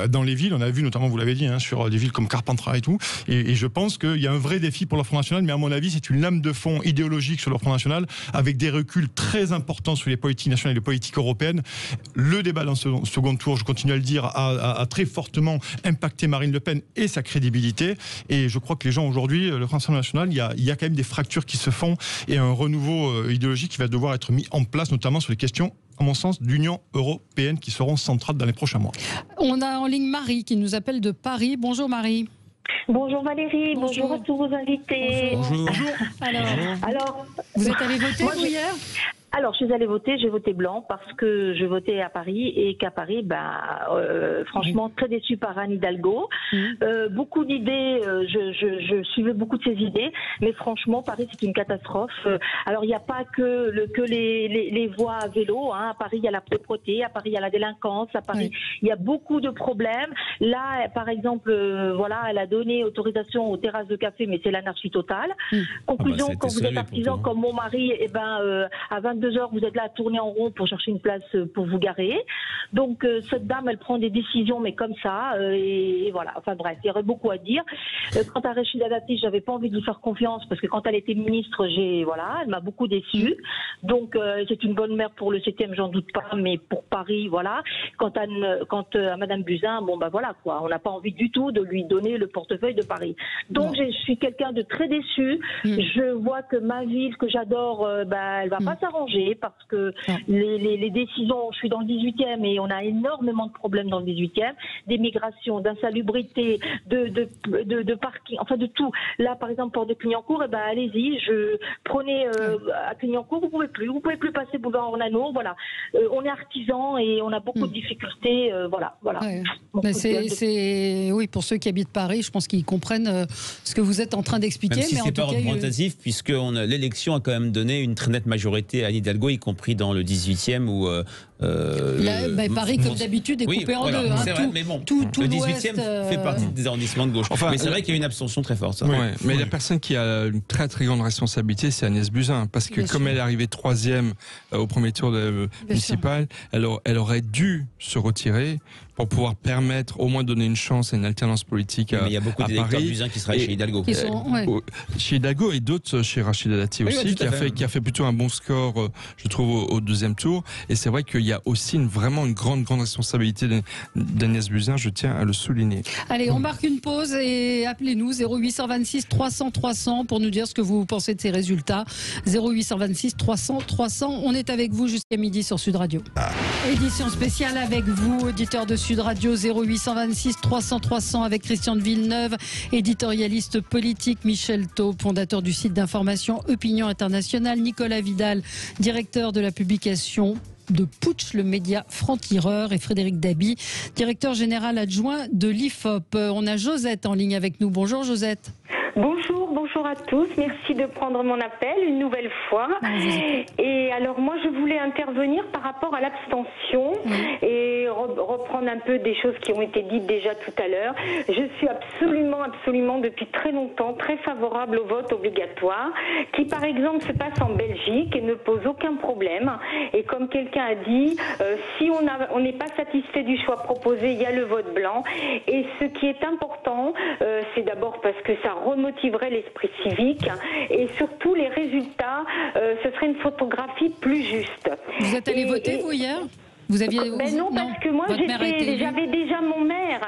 dans les villes. On a vu notamment notamment, vous l'avez dit, sur des villes comme Carpentras et tout. Et je pense qu'il y a un vrai défi pour le Front National, mais à mon avis, c'est une lame de fond idéologique sur le Front National, avec des reculs très importants sur les politiques nationales et les politiques européennes. Le débat dans ce second tour, je continue à le dire, a très fortement impacté Marine Le Pen et sa crédibilité. Et je crois que les gens aujourd'hui, le Front National, il y a quand même des fractures qui se font et un renouveau idéologique qui va devoir être mis en place, notamment sur les questions, à mon sens, d'Union européenne qui seront centrales dans les prochains mois. On a en ligne Marie qui nous appelle de Paris. Bonjour Marie. Bonjour Valérie, bonjour à tous vos invités. Bonjour. Alors, vous êtes allé voter vous hier ? Alors, je suis allée voter, j'ai voté blanc parce que je votais à Paris et qu'à Paris, franchement, très déçue par Anne Hidalgo. Beaucoup d'idées, je suivais beaucoup de ses idées, mais franchement, Paris, c'est une catastrophe. Alors, il n'y a pas que les voies à vélo. À Paris, il y a la propreté, à Paris, il y a la délinquance, à Paris, il y a beaucoup de problèmes. Là, par exemple, elle a donné autorisation aux terrasses de café, mais c'est l'anarchie totale. Conclusion, quand vous êtes artisan comme mon mari, à 22h, vous êtes là à tourner en rond pour chercher une place pour vous garer. Donc, cette dame, elle prend des décisions, mais comme ça, et voilà. Enfin bref, il y aurait beaucoup à dire. Quant à Rachida Dati, j'avais pas envie de lui faire confiance parce que quand elle était ministre, elle m'a beaucoup déçue. Donc, c'est une bonne mère pour le 7e, j'en doute pas, mais pour Paris, voilà. Quant à Madame Buzyn, on n'a pas envie du tout de lui donner le portefeuille de Paris. Donc, je suis quelqu'un de très déçu. Je vois que ma ville, que j'adore, elle va pas s'arranger parce que les décisions, je suis dans le 18e et on a énormément de problèmes dans le 18e, d'émigration, d'insalubrité, de parking, enfin de tout. Là, par exemple, port de Clignancourt, allez-y, prenez à Clignancourt, vous pouvez plus passer boulevard Ornano, voilà. On est artisans et on a beaucoup de difficultés, voilà. Ouais. Mais oui, pour ceux qui habitent Paris, je pense qu'ils comprennent ce que vous êtes en train d'expliquer. Même si c'est pas représentatif, puisque l'élection a quand même donné une très nette majorité à Anne Hidalgo, y compris dans le 18e où Paris, comme d'habitude, est coupé en deux. C'est vrai, mais bon, le 18e fait partie des arrondissements de gauche. Mais c'est vrai qu'il y a une abstention très forte. Mais la personne qui a une très très grande responsabilité, c'est Agnès Buzyn, parce que comme elle est arrivée 3e au premier tour municipal, elle aurait dû se retirer pour pouvoir permettre au moins donner une chance à une alternance politique à Paris. Mais il y a beaucoup d'électeurs Buzyn qui seraient chez Hidalgo. Chez Hidalgo et d'autres chez Rachida Dati aussi, qui a fait plutôt un bon score, je trouve, au deuxième tour. Et c'est vrai qu'il y a aussi vraiment une grande responsabilité d'Agnès Buzyn, je tiens à le souligner. Allez, on marque une pause et appelez-nous 0826 300 300 pour nous dire ce que vous pensez de ces résultats. 0826 300 300. On est avec vous jusqu'à midi sur Sud Radio. Édition spéciale avec vous, auditeurs de Sud Radio, 0826 300 300 avec Christian de Villeneuve, éditorialiste politique, Michel Taube, fondateur du site d'information Opinion Internationale, Nicolas Vidal, directeur de la publication de Putsch, le média franc-tireur, et Frédéric Dabi, directeur général adjoint de l'IFOP. On a Josette en ligne avec nous. Bonjour Josette. Bonjour à tous. Merci de prendre mon appel une nouvelle fois. Et alors moi je voulais intervenir par rapport à l'abstention et reprendre un peu des choses qui ont été dites déjà tout à l'heure. Je suis absolument depuis très longtemps très favorable au vote obligatoire qui par exemple se passe en Belgique et ne pose aucun problème. Et comme quelqu'un a dit, si on n'est pas satisfait du choix proposé, il y a le vote blanc. Et ce qui est important, c'est d'abord parce que ça remotiverait l'esprit civique et surtout les résultats, ce serait une photographie plus juste. Vous êtes allé voter vous hier ? Vous aviez... non, parce que moi j'avais déjà mon maire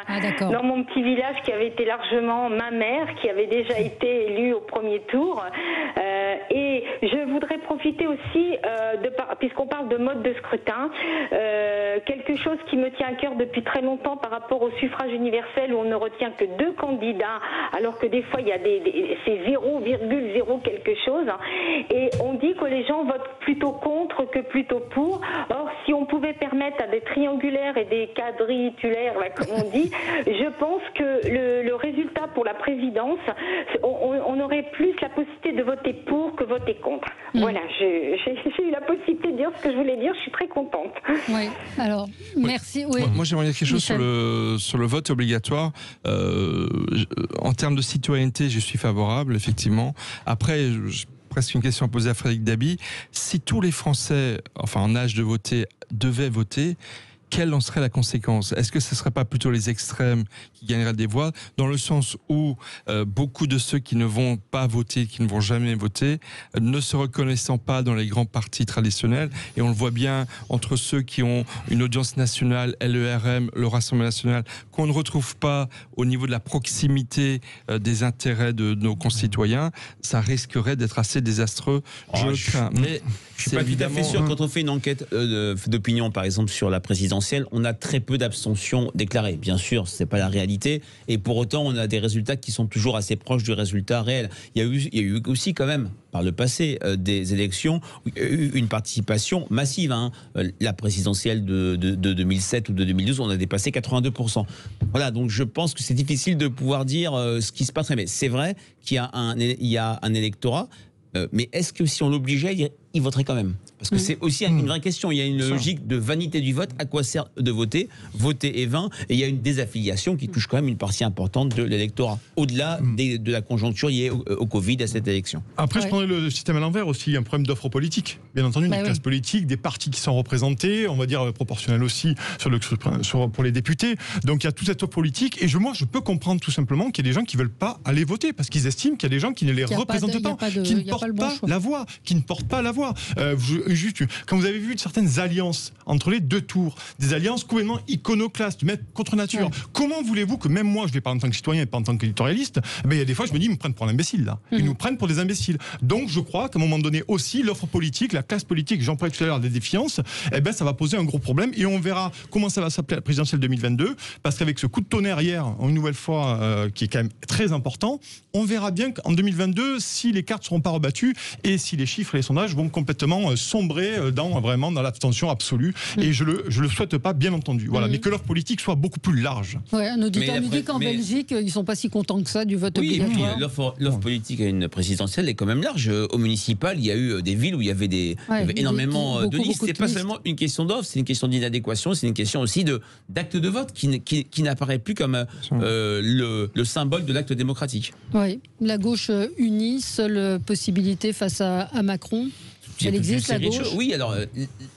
dans mon petit village qui avait été largement ma mère, qui avait déjà été élue au premier tour. Et je voudrais profiter aussi, puisqu'on parle de mode de scrutin, quelque chose qui me tient à cœur depuis très longtemps par rapport au suffrage universel où on ne retient que 2 candidats, alors que des fois il y a c'est 0,0 quelque chose. Et on dit que les gens votent plutôt contre que plutôt pour. Or, si on pouvait permettre à des triangulaires et des quadritulaires, comme on dit, je pense que le résultat pour la présidence, on aurait plus la possibilité de voter pour que voter contre. Voilà, j'ai eu la possibilité de dire ce que je voulais dire, je suis très contente. Oui, alors, merci. Oui. Moi, j'aimerais dire quelque chose sur le vote obligatoire. En termes de citoyenneté, je suis favorable, effectivement. Après, presque une question à poser à Frédéric Dabi. Si tous les Français, en âge de voter, devaient voter, quelle en serait la conséquence? Est-ce que ce ne serait pas plutôt les extrêmes qui gagneraient des voix, dans le sens où beaucoup de ceux qui ne vont pas voter, qui ne vont jamais voter, ne se reconnaissant pas dans les grands partis traditionnels, et on le voit bien entre ceux qui ont une audience nationale, LERM, le Rassemblement national, qu'on ne retrouve pas au niveau de la proximité des intérêts de nos concitoyens, ça risquerait d'être assez désastreux, je le crains. Mais je suis pas tout à fait sûr, quand on fait une enquête d'opinion, par exemple, sur la présidentielle, on a très peu d'abstention déclarée. Bien sûr, c'est pas la réalité, et pour autant, on a des résultats qui sont toujours assez proches du résultat réel. Il y a eu aussi quand même, par le passé, des élections, une participation massive. La présidentielle de 2007 ou de 2012, on a dépassé 82%. Voilà, donc je pense que c'est difficile de pouvoir dire ce qui se passerait. Mais c'est vrai qu'il y a un électorat, mais est-ce que si on l'obligeait, il voterait quand même? Parce que c'est aussi une vraie question. Il y a une logique de vanité du vote. À quoi sert de voter? Voter est vain. Et il y a une désaffiliation qui touche quand même une partie importante de l'électorat, au-delà de la conjoncture liée au Covid à cette élection. Après, je prendrais le système à l'envers aussi. Il y a un problème d'offre politique. Bien entendu, des classes politiques, des partis qui sont représentés, on va dire proportionnels aussi pour les députés. Donc il y a toute cette offre politique. Et moi, je peux comprendre tout simplement qu'il y a des gens qui ne veulent pas aller voter parce qu'ils estiment qu'il y a des gens qui ne les représentent pas, qui ne portent pas la voix, qui ne portent pas la voix. Juste, quand vous avez vu certaines alliances entre les deux tours, des alliances complètement iconoclastes, mettre contre nature, comment voulez-vous que même moi, je ne vais pas en tant que citoyen et pas en tant qu'éditorialiste, il y a des fois je me dis, ils me prennent pour un imbécile là. Ils nous prennent pour des imbéciles. Donc je crois qu'à un moment donné aussi, l'offre politique, la classe politique, j'en parlais tout à l'heure, des défiances, ça va poser un gros problème et on verra comment ça va s'appeler la présidentielle 2022, parce qu'avec ce coup de tonnerre hier, une nouvelle fois, qui est quand même très important, on verra bien qu'en 2022, si les cartes ne seront pas rebattues et si les chiffres et les sondages vont complètement sombrer dans l'abstention absolue. Et je le souhaite pas, bien entendu. Voilà, mais que l'offre politique soit beaucoup plus large. Ouais, un auditeur nous dit qu'en Belgique, ils sont pas si contents que ça du vote obligatoire. L'offre politique à une présidentielle est quand même large. Au municipal, il y a eu des villes où il y avait énormément de listes. C'est pas seulement une question d'offre, c'est une question d'inadéquation, c'est une question aussi d'acte de vote qui n'apparaît plus comme le symbole de l'acte démocratique. Oui, la gauche unie, seule possibilité face à Macron. Elle existe, la gauche? Oui, alors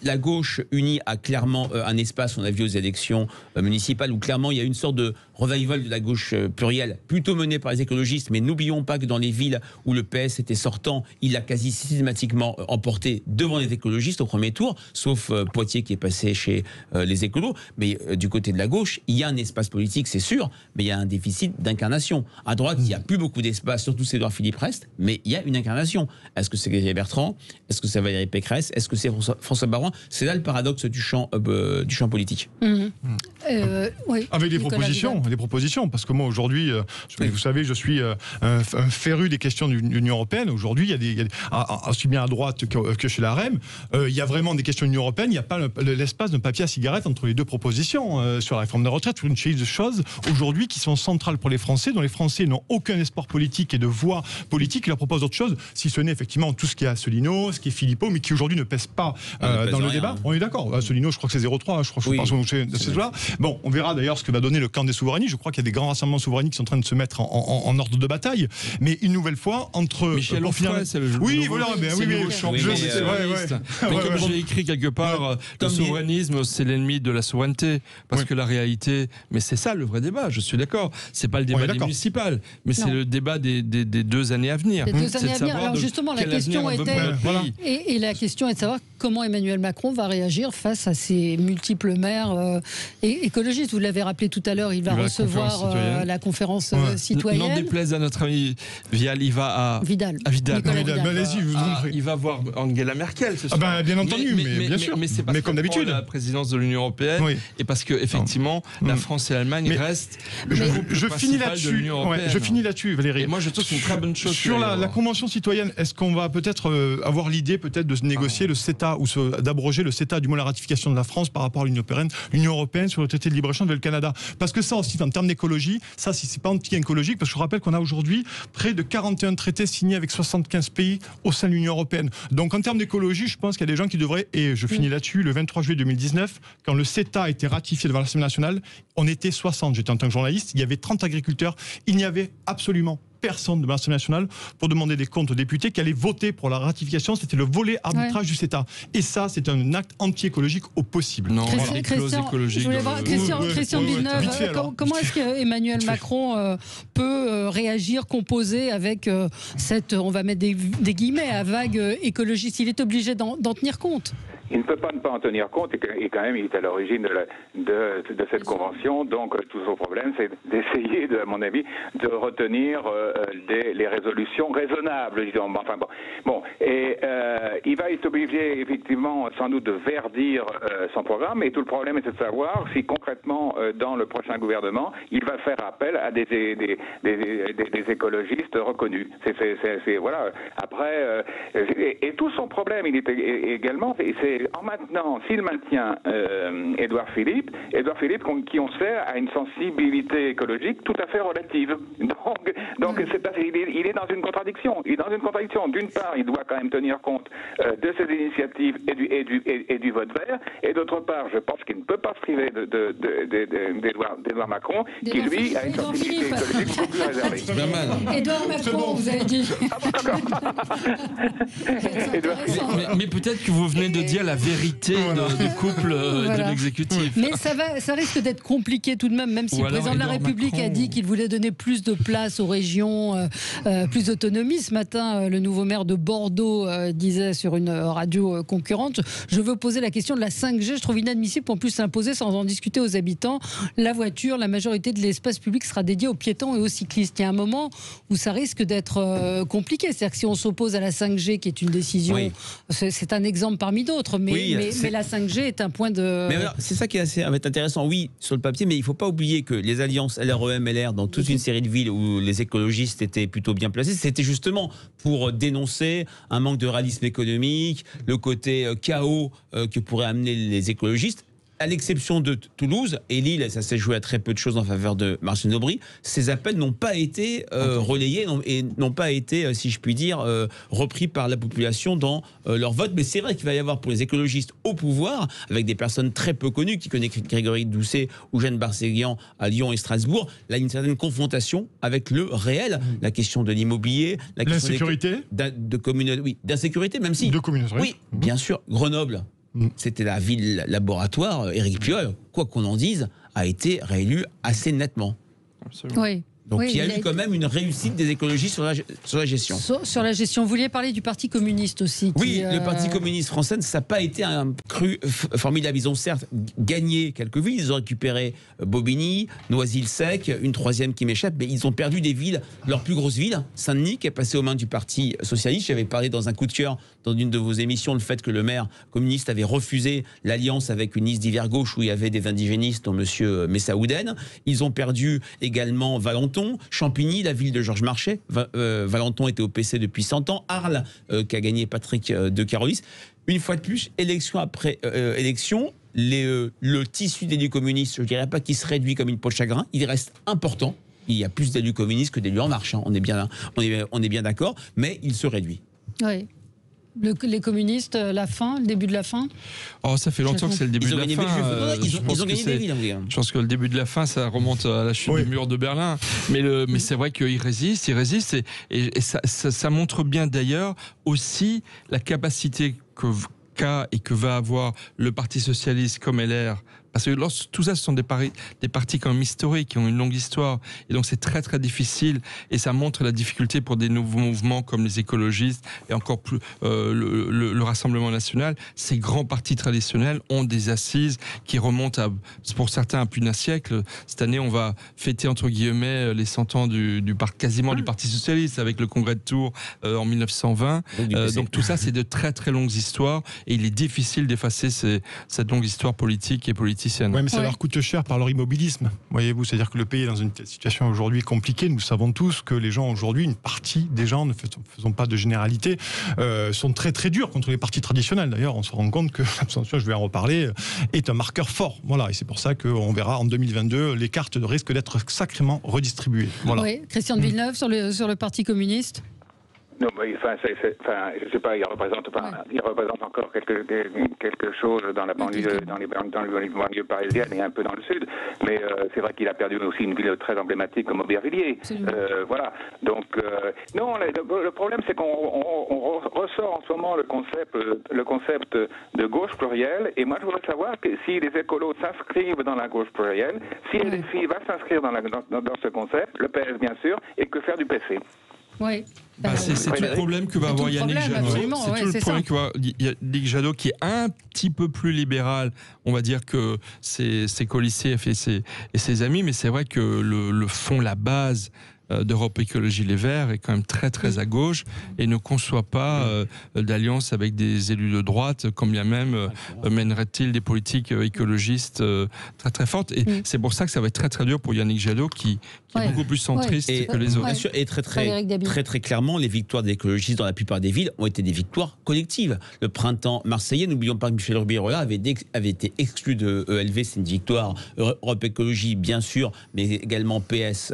la gauche unie a clairement un espace, on a vu aux élections municipales, où clairement il y a une sorte de revival de la gauche plurielle, plutôt menée par les écologistes, mais n'oublions pas que dans les villes où le PS était sortant, il a quasi systématiquement emporté devant les écologistes au premier tour, sauf Poitiers qui est passé chez les écolos. Mais du côté de la gauche, il y a un espace politique, c'est sûr, mais il y a un déficit d'incarnation. À droite, il n'y a plus beaucoup d'espace, surtout c'est Édouard Philippe Rest, mais il y a une incarnation. Est-ce que c'est Xavier Bertrand? Est-ce que c'est Valérie Pécresse? Est-ce que c'est François Baroin? C'est là le paradoxe du champ politique. Oui, avec des propositions, parce que moi aujourd'hui, vous savez, je suis un féru des questions de l'Union européenne. Aujourd'hui, il y a aussi bien à droite que chez la REM, il y a vraiment des questions de l'Union européenne. Il n'y a pas l'espace d'un papier à cigarette entre les deux propositions sur la réforme des retraites, une série de choses aujourd'hui qui sont centrales pour les Français, dont les Français n'ont aucun espoir politique et de voix politique. Ils leur proposent autre chose, si ce n'est effectivement tout ce qui est Asselineau, ce qui est Philippot, mais qui aujourd'hui ne pèse pas dans le débat. On est d'accord. Asselineau, je crois que c'est 0,3, je crois que c'est là. Bon, on verra d'ailleurs ce que va donner le camp des souverainistes. Je crois qu'il y a des grands rassemblements souverainistes qui sont en train de se mettre en ordre de bataille. Mais une nouvelle fois, entre... Michel Onfray, c'est le nouveau champion des souverainistes. Mais comme j'ai écrit quelque part, le souverainisme, c'est l'ennemi de la souveraineté. Parce que la réalité... Mais c'est ça le vrai débat, je suis d'accord. C'est pas le débat des municipales, mais c'est le débat des 2 années à venir. Les 2 années à venir. Alors justement, la question était... Et la question est de savoir comment Emmanuel Macron va réagir face à ces multiples maires écologistes. Vous l'avez rappelé tout à l'heure, il va recevoir la conférence citoyenne. N'en déplaise à notre ami Vial, il va à Vidal. Allez-y, il va voir Angela Merkel. Bien entendu, mais bien sûr. Mais comme d'habitude. La présidence de l'Union européenne, et parce que effectivement, la France et l'Allemagne restent. Je finis là-dessus, Valérie. Et moi, je trouve que c'est une très bonne chose. Sur la convention citoyenne, est-ce qu'on va peut-être avoir l'idée de négocier le CETA ou d'abroger le CETA, du moins la ratification de la France par rapport à l'Union européenne sur le traité de libre-échange avec le Canada? Parce que ça aussi, en termes d'écologie, ça, c'est pas anti-écologique, parce que je rappelle qu'on a aujourd'hui près de 41 traités signés avec 75 pays au sein de l'Union européenne. Donc en termes d'écologie, je pense qu'il y a des gens qui devraient, et je finis là-dessus, le 23 juillet 2019, quand le CETA a été ratifié devant l'Assemblée nationale, on était 60, j'étais en tant que journaliste, il y avait 30 agriculteurs, il n'y avait absolument personne de l'Assemblée nationale pour demander des comptes aux députés qui allaient voter pour la ratification. C'était le volet arbitrage du CETA. Et ça, c'est un acte anti-écologique au possible. Non, Christian Villeneuve, comment est-ce qu'Emmanuel Macron peut réagir, composer avec cette, on va mettre des guillemets, à vague écologiste? Il est obligé d'en tenir compte. Il ne peut pas ne pas en tenir compte et quand même il est à l'origine de cette convention. Donc tout son problème, c'est d'essayer, à mon avis, de retenir les résolutions raisonnables. Disons. Enfin bon, et il va être obligé effectivement sans doute de verdir son programme. Et tout le problème est de savoir si concrètement dans le prochain gouvernement, il va faire appel à des écologistes reconnus. C'est voilà. Après, et tout son problème, il est également, c'est en maintenant, s'il maintient Édouard Philippe, qui on sait a une sensibilité écologique tout à fait relative. Donc il est dans une contradiction. D'une part, il doit quand même tenir compte de ses initiatives et du vote vert, et d'autre part, je pense qu'il ne peut pas se priver d'Édouard Macron, qui lui a une sensibilité écologique beaucoup plus réservée. Édouard Macron, vous avez dit. Mais peut-être que vous venez de dire la vérité du couple de l'exécutif. Mais ça risque d'être compliqué tout de même si le président de la République a dit qu'il voulait donner plus de place aux régions, plus d'autonomie. Ce matin, le nouveau maire de Bordeaux disait sur une radio concurrente: je veux poser la question de la 5G. Je trouve inadmissible qu'on puisse s'imposer sans en discuter aux habitants. La voiture, la majorité de l'espace public sera dédiée aux piétons et aux cyclistes. Il y a un moment où ça risque d'être compliqué. C'est-à-dire que si on s'oppose à la 5G, qui est une décision, c'est un exemple parmi d'autres, mais la 5G est un point de... Mais alors, c'est ça qui est assez intéressant, oui, sur le papier, mais il ne faut pas oublier que les alliances LREM, LR, dans toute une série de villes où les écologistes étaient plutôt bien placés, c'était justement pour dénoncer un manque de réalisme économique, le côté chaos que pourraient amener les écologistes. À l'exception de Toulouse et Lille, ça s'est joué à très peu de choses en faveur de Marcel Aubry, ces appels n'ont pas été relayés et n'ont pas été, si je puis dire, repris par la population dans leur vote. Mais c'est vrai qu'il va y avoir pour les écologistes au pouvoir, avec des personnes très peu connues, qui connaissent Grégory Doucet ou Jeanne Barséguian à Lyon et Strasbourg, là, une certaine confrontation avec le réel, la question de l'immobilier, la question d'insécurité, d'insécurité, même si... De communauté. Oui, bien sûr, Grenoble. C'était la ville laboratoire. Éric Piolle, quoi qu'on en dise, a été réélu assez nettement. Absolument. Oui. Donc il y a eu quand même une réussite des écologistes sur la gestion. Sur la gestion. Vous vouliez parler du Parti communiste aussi. Oui, le Parti communiste français, ça n'a pas été un cru formidable. Ils ont certes gagné quelques villes, ils ont récupéré Bobigny, Noisy-le-Sec, une troisième qui m'échappe, mais ils ont perdu des villes, leur plus grosse ville, Saint-Denis, qui est passée aux mains du Parti socialiste. J'avais parlé dans un coup de cœur dans une de vos émissions le fait que le maire communiste avait refusé l'alliance avec une liste d'hiver gauche où il y avait des indigénistes, dont M. Messaouden. Ils ont perdu également Valenton, Champigny, la ville de Georges Marchais. Valenton était au PC depuis 100 ans. Arles, qu'a gagné Patrick de Carolis. Une fois de plus, élection après élection, le tissu d'élus communistes, je ne dirais pas qu'il se réduit comme une peau de chagrin, il reste important. Il y a plus d'élus communistes que d'élus En Marche, hein. On est bien d'accord, mais il se réduit. Oui. Les communistes, le début de la fin. Oh, ça fait longtemps que c'est le début de la fin. Ils ont gagné des villes. Je pense que le début de la fin, ça remonte à la chute du mur de Berlin. Mais c'est vrai qu'ils résistent, et ça montre bien d'ailleurs aussi la capacité qu'a et que va avoir le Parti socialiste comme LR. Parce que tout ça, ce sont des partis quand même historiques, qui ont une longue histoire. Et donc, c'est très, très difficile. Et ça montre la difficulté pour des nouveaux mouvements comme les écologistes et encore plus le Rassemblement national. Ces grands partis traditionnels ont des assises qui remontent pour certains à plus d'un siècle. Cette année, on va fêter, entre guillemets, les 100 ans quasiment du Parti socialiste avec le congrès de Tours en 1920. Donc, tout ça, c'est de très, très longues histoires. Et il est difficile d'effacer cette longue histoire politique et politique. Oui, mais ça leur coûte cher par leur immobilisme. Voyez-vous, c'est-à-dire que le pays est dans une situation aujourd'hui compliquée. Nous savons tous que les gens aujourd'hui, une partie des gens, ne faisons pas de généralité, sont très très durs contre les partis traditionnels. D'ailleurs, on se rend compte que l'abstention, je vais en reparler, est un marqueur fort. Voilà, et c'est pour ça qu'on verra en 2022 les cartes risquent d'être sacrément redistribuées. Voilà. Oui, Christian Villeneuve sur le Parti communiste. Non, mais je sais pas, il représente encore quelque chose dans la banlieue, dans les banlieues parisiennes et un peu dans le sud. Mais c'est vrai qu'il a perdu aussi une ville très emblématique comme Aubervilliers. Voilà. Donc non, le problème c'est qu'on ressort en ce moment le concept de gauche plurielle. Et moi, je voudrais savoir que si les écolos s'inscrivent dans la gauche plurielle, si LFI va s'inscrire dans ce concept, le PS bien sûr, et que faire du PC. Oui. C'est tout le problème que va avoir Yannick Jadot. C'est tout le problème que va avoir Yannick Jadot, qui est un petit peu plus libéral, on va dire, que ses colistiers et ses amis, mais c'est vrai que le fond, la base d'Europe Écologie Les Verts est quand même très très à gauche et ne conçoit pas d'alliance avec des élus de droite, quand bien même mènerait-il des politiques écologistes très très fortes. Et c'est pour ça que ça va être très très dur pour Yannick Jadot, qui est beaucoup plus centriste que les autres. Bien sûr, et très clairement, les victoires des écologistes dans la plupart des villes ont été des victoires collectives. Le printemps marseillais, n'oublions pas que Michel Rubirola avait été exclu de ELV, c'est une victoire. Europe Écologie, bien sûr, mais également PS,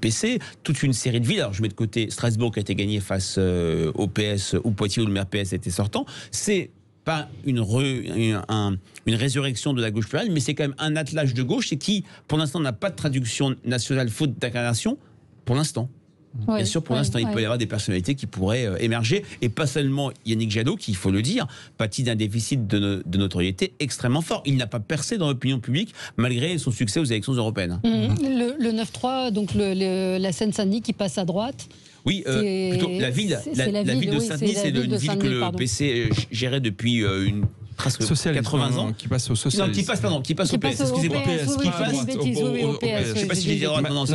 PC. Toute une série de villes. Alors je mets de côté Strasbourg qui a été gagné face au PS, ou Poitiers où le maire PS était sortant. C'est pas une résurrection de la gauche plurielle, mais c'est quand même un attelage de gauche et qui, pour l'instant, n'a pas de traduction nationale faute d'incarnation, pour l'instant. Bien sûr, pour l'instant, il peut y avoir des personnalités qui pourraient émerger, et pas seulement Yannick Jadot, qui, il faut le dire, pâtit d'un déficit de notoriété extrêmement fort. Il n'a pas percé dans l'opinion publique, malgré son succès aux élections européennes. Le 9-3, donc la Seine-Saint-Denis qui passe à droite. Oui, plutôt la ville de Saint-Denis, c'est une ville que le PC gérait depuis presque 80 ans. Qui passe au socialisme. Qui passe au PS. Excusez-moi. Je ne sais pas si j'ai dit droite. Non,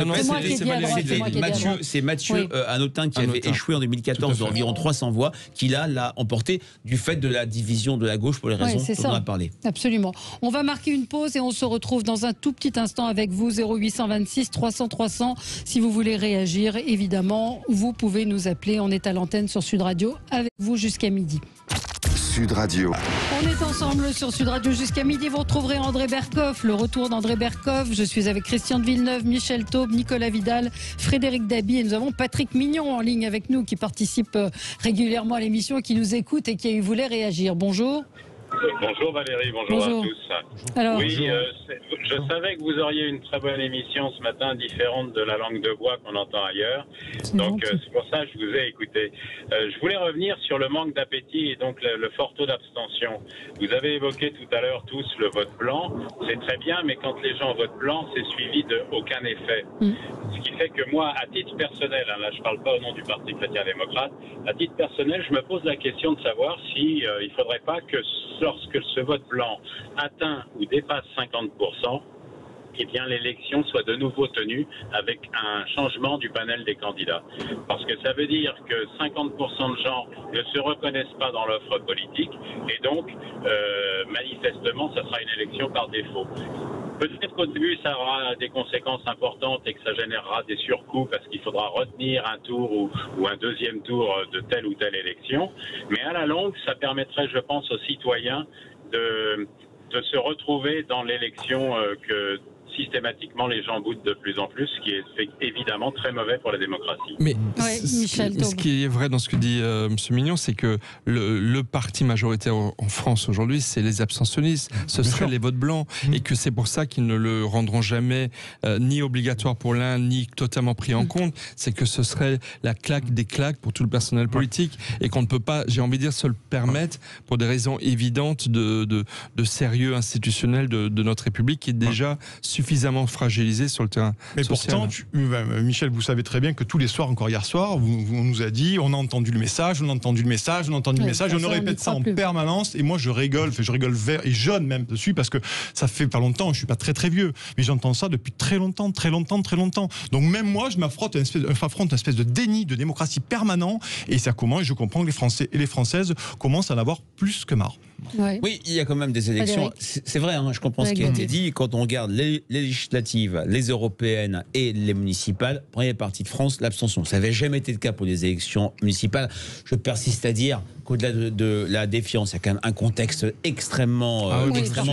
c'est Mathieu Hanotin qui avait échoué en 2014 d'environ 300 voix, qui là l'a emporté du fait de la division de la gauche pour les raisons dont on a parlé. Absolument. On va marquer une pause et on se retrouve dans un tout petit instant avec vous, 0826 300 300. Si vous voulez réagir, évidemment, vous pouvez nous appeler. On est à l'antenne sur Sud Radio avec vous jusqu'à midi. Sud Radio. On est ensemble sur Sud Radio jusqu'à midi. Vous retrouverez André Berkoff, le retour d'André Berkoff. Je suis avec Christian de Villeneuve, Michel Taube, Nicolas Vidal, Frédéric Dabi, et nous avons Patrick Mignon en ligne avec nous, qui participe régulièrement à l'émission, qui nous écoute et qui voulait réagir. Bonjour. Bonjour Valérie, bonjour à tous. Alors, oui, je savais que vous auriez une très bonne émission ce matin, différente de la langue de bois qu'on entend ailleurs. Donc c'est pour ça que je vous ai écouté. Je voulais revenir sur le manque d'appétit et donc le fort taux d'abstention. Vous avez évoqué tout à l'heure tous le vote blanc. C'est très bien, mais quand les gens votent blanc, c'est suivi de aucun effet. Ce qui fait que moi, à titre personnel, là je ne parle pas au nom du Parti chrétien-démocrate, à titre personnel, je me pose la question de savoir si il ne faudrait pas que lorsque ce vote blanc atteint ou dépasse 50%, eh bien l'élection soit de nouveau tenue avec un changement du panel des candidats. Parce que ça veut dire que 50% de gens ne se reconnaissent pas dans l'offre politique et donc, manifestement, ça sera une élection par défaut. Peut-être qu'au début, ça aura des conséquences importantes et que ça générera des surcoûts parce qu'il faudra retenir un tour ou un deuxième tour de telle ou telle élection. Mais à la longue, ça permettrait, je pense, aux citoyens de se retrouver dans l'élection que systématiquement les gens boutent de plus en plus, ce qui est évidemment très mauvais pour la démocratie. Mais ce qui est vrai dans ce que dit M. Mignon, c'est que le parti majoritaire en France aujourd'hui, c'est les abstentionnistes, ce seraient les votes blancs, et que c'est pour ça qu'ils ne le rendront jamais ni obligatoire pour l'un, ni totalement pris en compte, c'est que ce serait la claque des claques pour tout le personnel politique, et qu'on ne peut pas, j'ai envie de dire, se le permettre pour des raisons évidentes de sérieux institutionnel de notre République, qui est déjà suffisamment fragilisé sur le terrain social. Pourtant, Michel, vous savez très bien que tous les soirs, encore hier soir, on nous a dit, on a entendu le message, on a entendu le message, on a entendu le message, on répète ça en permanence, et moi je rigole vert et jaune même dessus, parce que ça fait pas longtemps, je suis pas très très vieux, mais j'entends ça depuis très longtemps. Donc même moi, je m'affronte une espèce de déni de démocratie permanent, et ça commence, et je comprends que les Français et les Françaises commencent à en avoir plus que marre. Oui, il y a quand même des élections. C'est vrai, je comprends ce qui a été dit. Quand on regarde les législatives, les européennes et les municipales, première partie de France, l'abstention. Ça n'avait jamais été le cas pour les élections municipales. Je persiste à dire qu'au-delà de la défiance, il y a quand même un contexte extrêmement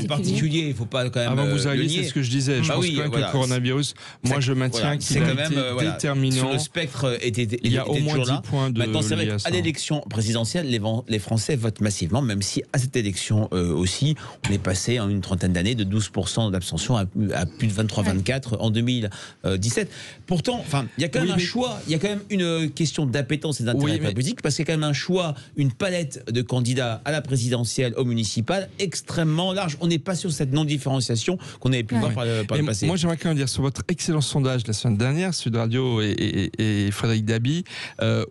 particulier. Il ne faut pas quand même Avant vous arriviez, c'est ce que je disais. Je pense quand même que le coronavirus, moi je maintiens qu'il a été déterminant. Sur le spectre il y a au moins 10 points de Maintenant, c'est vrai qu'à l'élection présidentielle, les Français votent massivement, même si à cette élection aussi, on est passé en une trentaine d'années de 12% d'abstention à plus de 23-24 en 2017. Pourtant, il y a quand même un choix, il y a quand même une question d'appétence et d'intérêt politique, parce qu'il y a quand même un choix, une palette de candidats à la présidentielle, au municipal, extrêmement large. On n'est pas sur cette non-différenciation qu'on avait pu voir par le passé. Moi, j'aimerais quand même dire sur votre excellent sondage la semaine dernière, Sud Radio et Frédéric Dabi,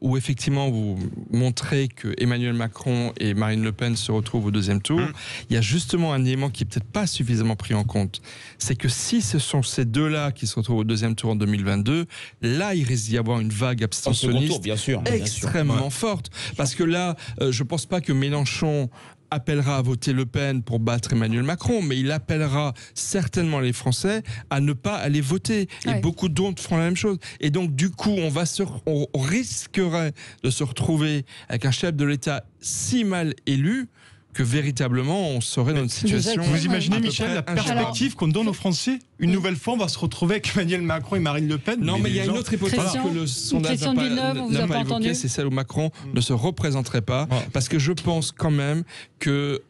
où effectivement vous montrez que Emmanuel Macron et Marine Le Pen se retrouvent au deuxième tour. Il y a justement un élément qui est peut-être pas suffisamment pris en compte. C'est que si ce sont ces deux-là qui se retrouvent au deuxième tour en 2022, là, il risque d'y avoir une vague abstentionniste extrêmement forte. Parce que là, je pense pas que Mélenchon appellera à voter Le Pen pour battre Emmanuel Macron, mais il appellera certainement les Français à ne pas aller voter. Et beaucoup d'autres feront la même chose. Et donc, du coup, on risquerait de se retrouver avec un chef de l'État si mal élu que véritablement on serait dans une situation... Vous imaginez, Michel, la perspective qu'on donne aux Français? Une nouvelle fois, on va se retrouver avec Emmanuel Macron et Marine Le Pen. Non, mais il y a une autre hypothèse que le sondage n'a pas évoquée, c'est celle où Macron ne se représenterait pas, parce que je pense quand même que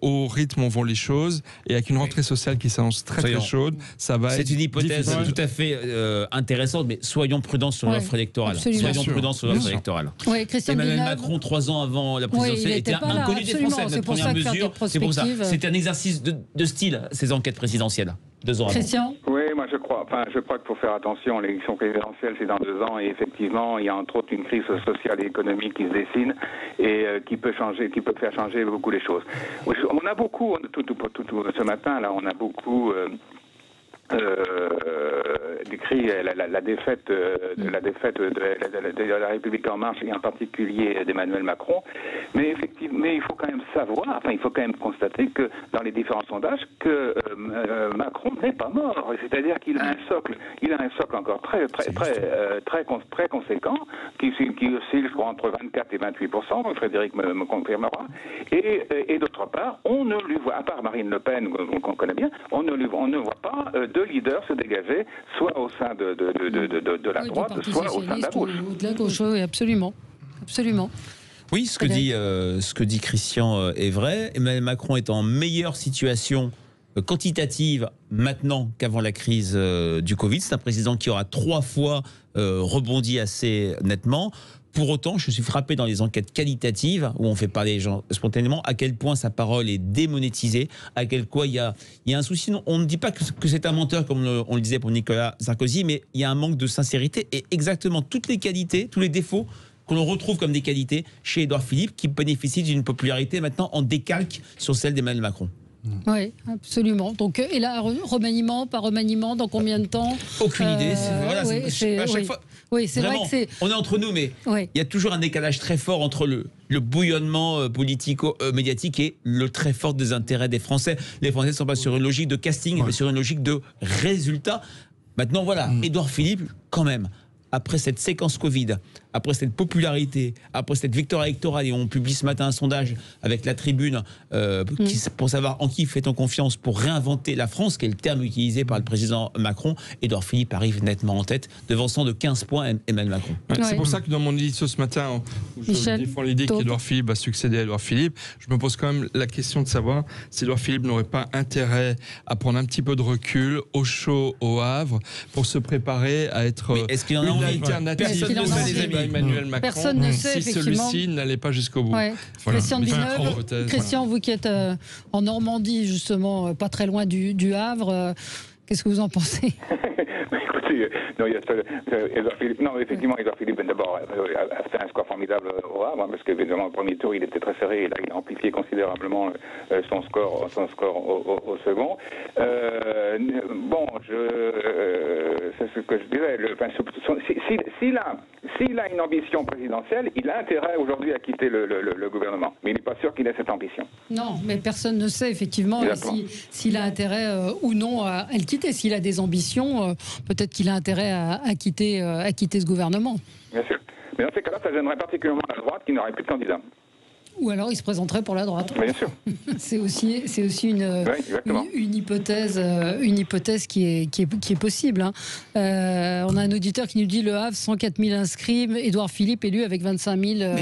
au rythme où vont les choses, et avec une rentrée sociale qui s'annonce très chaude, ça va être... C'est une hypothèse tout à fait intéressante, mais soyons prudents sur l'offre électorale. Soyons prudents sur l'offre électorale. Emmanuel Macron, 3 ans avant la présidentielle, était inconnu des Français. Première mesure, c'est pour ça. C'est un exercice de style, ces enquêtes présidentielles. 2 ans Christian ? Oui, moi je crois qu'il faut faire attention. L'élection présidentielle, c'est dans 2 ans, et effectivement, il y a entre autres une crise sociale et économique qui se dessine et qui peut faire changer beaucoup les choses. On a beaucoup, ce matin là, on a beaucoup décrit la défaite de la République en marche, et en particulier d'Emmanuel Macron. Mais effectivement, il faut quand même savoir, il faut quand même constater que dans les différents sondages, que Macron n'est pas mort. C'est-à-dire qu'il a un socle, encore très conséquent, qui oscille, je crois, entre 24 et 28%. Frédéric me confirmera. Et d'autre part, on ne lui voit, à part Marine Le Pen, qu'on connaît bien, on ne voit pas de leader se dégager, soit au sein de la droite, soit au sein de la gauche. Ou de la gauche, oui, absolument. Absolument. Oui, ce que dit Christian est vrai. Emmanuel Macron est en meilleure situation quantitative maintenant qu'avant la crise du Covid. C'est un président qui aura 3 fois rebondi assez nettement. Pour autant, je suis frappé dans les enquêtes qualitatives, où on fait parler les gens spontanément, à quel point sa parole est démonétisée, à quel point il y a un souci. On ne dit pas que c'est un menteur, comme on le disait pour Nicolas Sarkozy, mais il y a un manque de sincérité, et exactement toutes les qualités, tous les défauts qu'on retrouve comme des qualités chez Édouard Philippe, qui bénéficie d'une popularité maintenant en décalque sur celle d'Emmanuel Macron. Oui, absolument. Donc, et là, remaniement, pas remaniement, dans combien de temps? Aucune idée. À chaque fois, c'est vrai que c'est... On est entre nous, mais il y a toujours un décalage très fort entre le bouillonnement politico-médiatique et le très fort désintérêt des Français. Les Français ne sont pas sur une logique de casting, mais sur une logique de résultat. Maintenant, voilà, Édouard Philippe, quand même, après cette séquence Covid, après cette popularité, après cette victoire électorale, et on publie ce matin un sondage avec la Tribune pour savoir en qui fait-on confiance pour réinventer la France, qui est le terme utilisé par le président Macron. Édouard Philippe arrive nettement en tête, devançant de 15 points Emmanuel Macron. C'est pour ça que dans mon édito ce matin, où je défends l'idée qu'Édouard Philippe va succéder à Édouard Philippe, je me pose quand même la question de savoir si Édouard Philippe n'aurait pas intérêt à prendre un petit peu de recul au chaud, au Havre, pour se préparer à être une alternative Emmanuel Macron. Personne ne sait, si celui-ci n'allait pas jusqu'au bout. Voilà. Christian, vous qui êtes en Normandie, justement, pas très loin du Havre, qu'est-ce que vous en pensez? Non, effectivement, Édouard Philippe, d'abord, a fait un score formidable au Havre, parce qu'évidemment, au premier tour, il était très serré, et là, il a amplifié considérablement son score au second. C'est ce que je disais. S'il a une ambition présidentielle, il a intérêt aujourd'hui à quitter le gouvernement. Mais il n'est pas sûr qu'il ait cette ambition. Non, mais personne ne sait effectivement s'il a intérêt ou non à le quitter. S'il a des ambitions, peut-être qu'il a intérêt à quitter ce gouvernement. Bien sûr. Mais dans ces cas-là, ça gênerait particulièrement la droite qui n'aurait plus de candidat. Ou alors il se présenterait pour la droite. Bien sûr. C'est aussi une hypothèse qui est possible. Hein. On a un auditeur qui nous dit Le Havre, 104 000 inscrits, Édouard Philippe élu avec 25 000.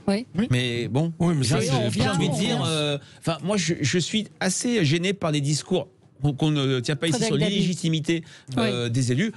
Oui. Mais bon, j'ai envie de dire, moi je suis assez gêné par les discours qu'on ne tient pas ici sur l'illégitimité des élus.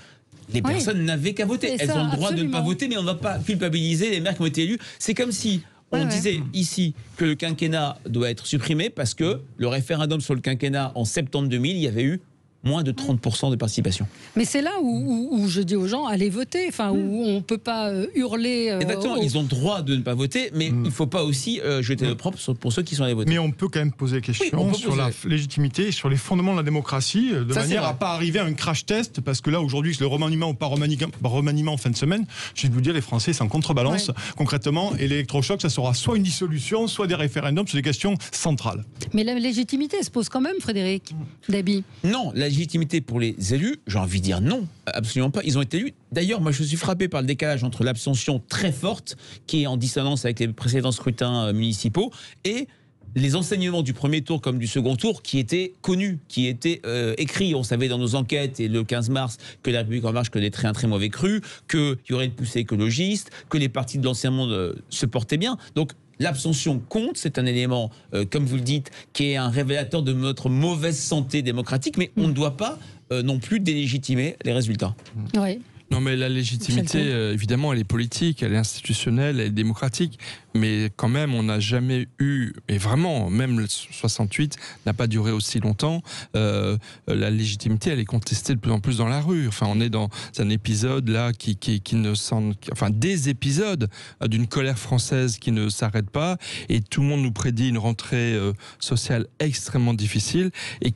Les personnes n'avaient qu'à voter. Elles ont le droit de ne pas voter, mais on ne va pas culpabiliser les maires qui ont été élus. C'est comme si on disait ici que le quinquennat doit être supprimé parce que le référendum sur le quinquennat en septembre 2000, il y avait eu moins de 30% de participation. Mais c'est là où je dis aux gens, allez voter, où on ne peut pas hurler... Exactement, ils ont le droit de ne pas voter, mais il ne faut pas aussi jeter le propre pour ceux qui sont allés voter. Mais on peut quand même poser des questions sur la légitimité et sur les fondements de la démocratie, de manière à ne pas arriver à un crash test, parce que là, aujourd'hui, le remaniement ou pas remaniement en fin de semaine, je vais vous dire, les Français, c'est en contrebalance, concrètement, et l'électrochoc, ça sera soit une dissolution, soit des référendums sur des questions centrales. Mais la légitimité se pose quand même, Frédéric Dabi. Non, la légitimité pour les élus, j'ai envie de dire non, absolument pas. Ils ont été élus. D'ailleurs, moi, je suis frappé par le décalage entre l'abstention très forte, qui est en dissonance avec les précédents scrutins municipaux, et les enseignements du premier tour comme du second tour qui étaient connus, qui étaient écrits. On savait dans nos enquêtes, et le 15 mars, que la République en marche connaîtrait un très mauvais cru, qu'il y aurait une poussée écologiste, que les partis de l'Ancien Monde se portaient bien. Donc, l'abstention compte, c'est un élément, comme vous le dites, qui est un révélateur de notre mauvaise santé démocratique, mais on ne doit pas non plus délégitimer les résultats. Oui. Non, mais la légitimité, évidemment, elle est politique, elle est institutionnelle, elle est démocratique. Mais quand même, on n'a jamais eu, et vraiment, même le 68 n'a pas duré aussi longtemps, la légitimité, elle est contestée de plus en plus dans la rue. Enfin, on est dans un épisode là qui ne des épisodes d'une colère française qui ne s'arrête pas, et tout le monde nous prédit une rentrée sociale extrêmement difficile, et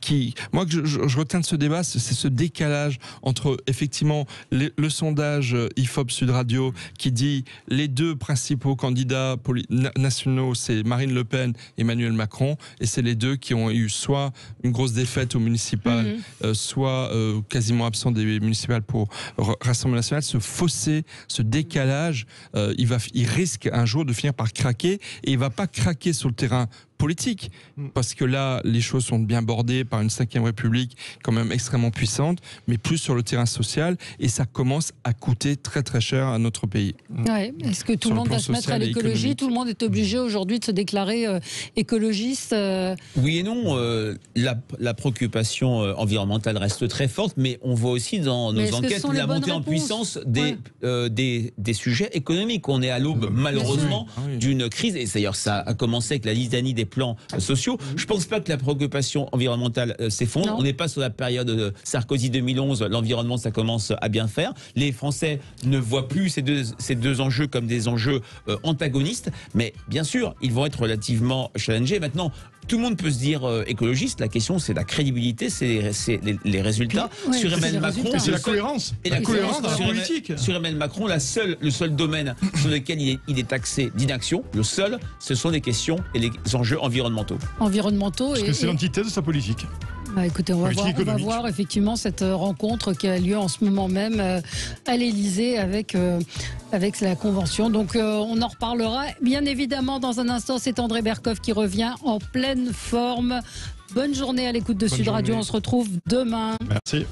moi, que je retiens de ce débat, c'est ce décalage entre, effectivement, le sondage IFOP Sud Radio qui dit les deux principaux candidats nationaux, c'est Marine Le Pen et Emmanuel Macron, et c'est les deux qui ont eu soit une grosse défaite aux municipales, soit quasiment absents des municipales pour Rassemblement national. Ce fossé, ce décalage, il risque un jour de finir par craquer, et il ne va pas craquer sur le terrain politique, parce que là, les choses sont bien bordées par une 5e République quand même extrêmement puissante, mais plus sur le terrain social, et ça commence à coûter très très cher à notre pays. Ouais. Est-ce que tout le monde va se mettre à l'écologie ? Tout le monde est obligé aujourd'hui de se déclarer écologiste Oui et non. La préoccupation environnementale reste très forte, mais on voit aussi dans nos enquêtes la montée en puissance des sujets économiques. On est à l'aube, malheureusement, d'une crise, et d'ailleurs ça a commencé avec la litanie des plans sociaux. Je ne pense pas que la préoccupation environnementale s'effondre. On n'est pas sur la période de Sarkozy 2011. L'environnement, ça commence à bien faire. Les Français ne voient plus ces deux enjeux comme des enjeux antagonistes. Mais bien sûr, ils vont être relativement challengés. Maintenant, tout le monde peut se dire écologiste. La question, c'est la crédibilité, c'est les résultats. Sur Emmanuel Macron, c'est la cohérence. Et la cohérence dans la politique. Sur Emmanuel Macron, le seul domaine sur lequel il est taxé d'inaction, ce sont les questions et les enjeux environnementaux. Parce que c'est l'antithèse de sa politique. Bah, écoutez, on va voir effectivement cette rencontre qui a lieu en ce moment même à l'Élysée avec la Convention. Donc on en reparlera bien évidemment dans un instant. C'est André Berkoff qui revient en pleine forme. Bonne journée à l'écoute de Sud Radio. On se retrouve demain. Merci.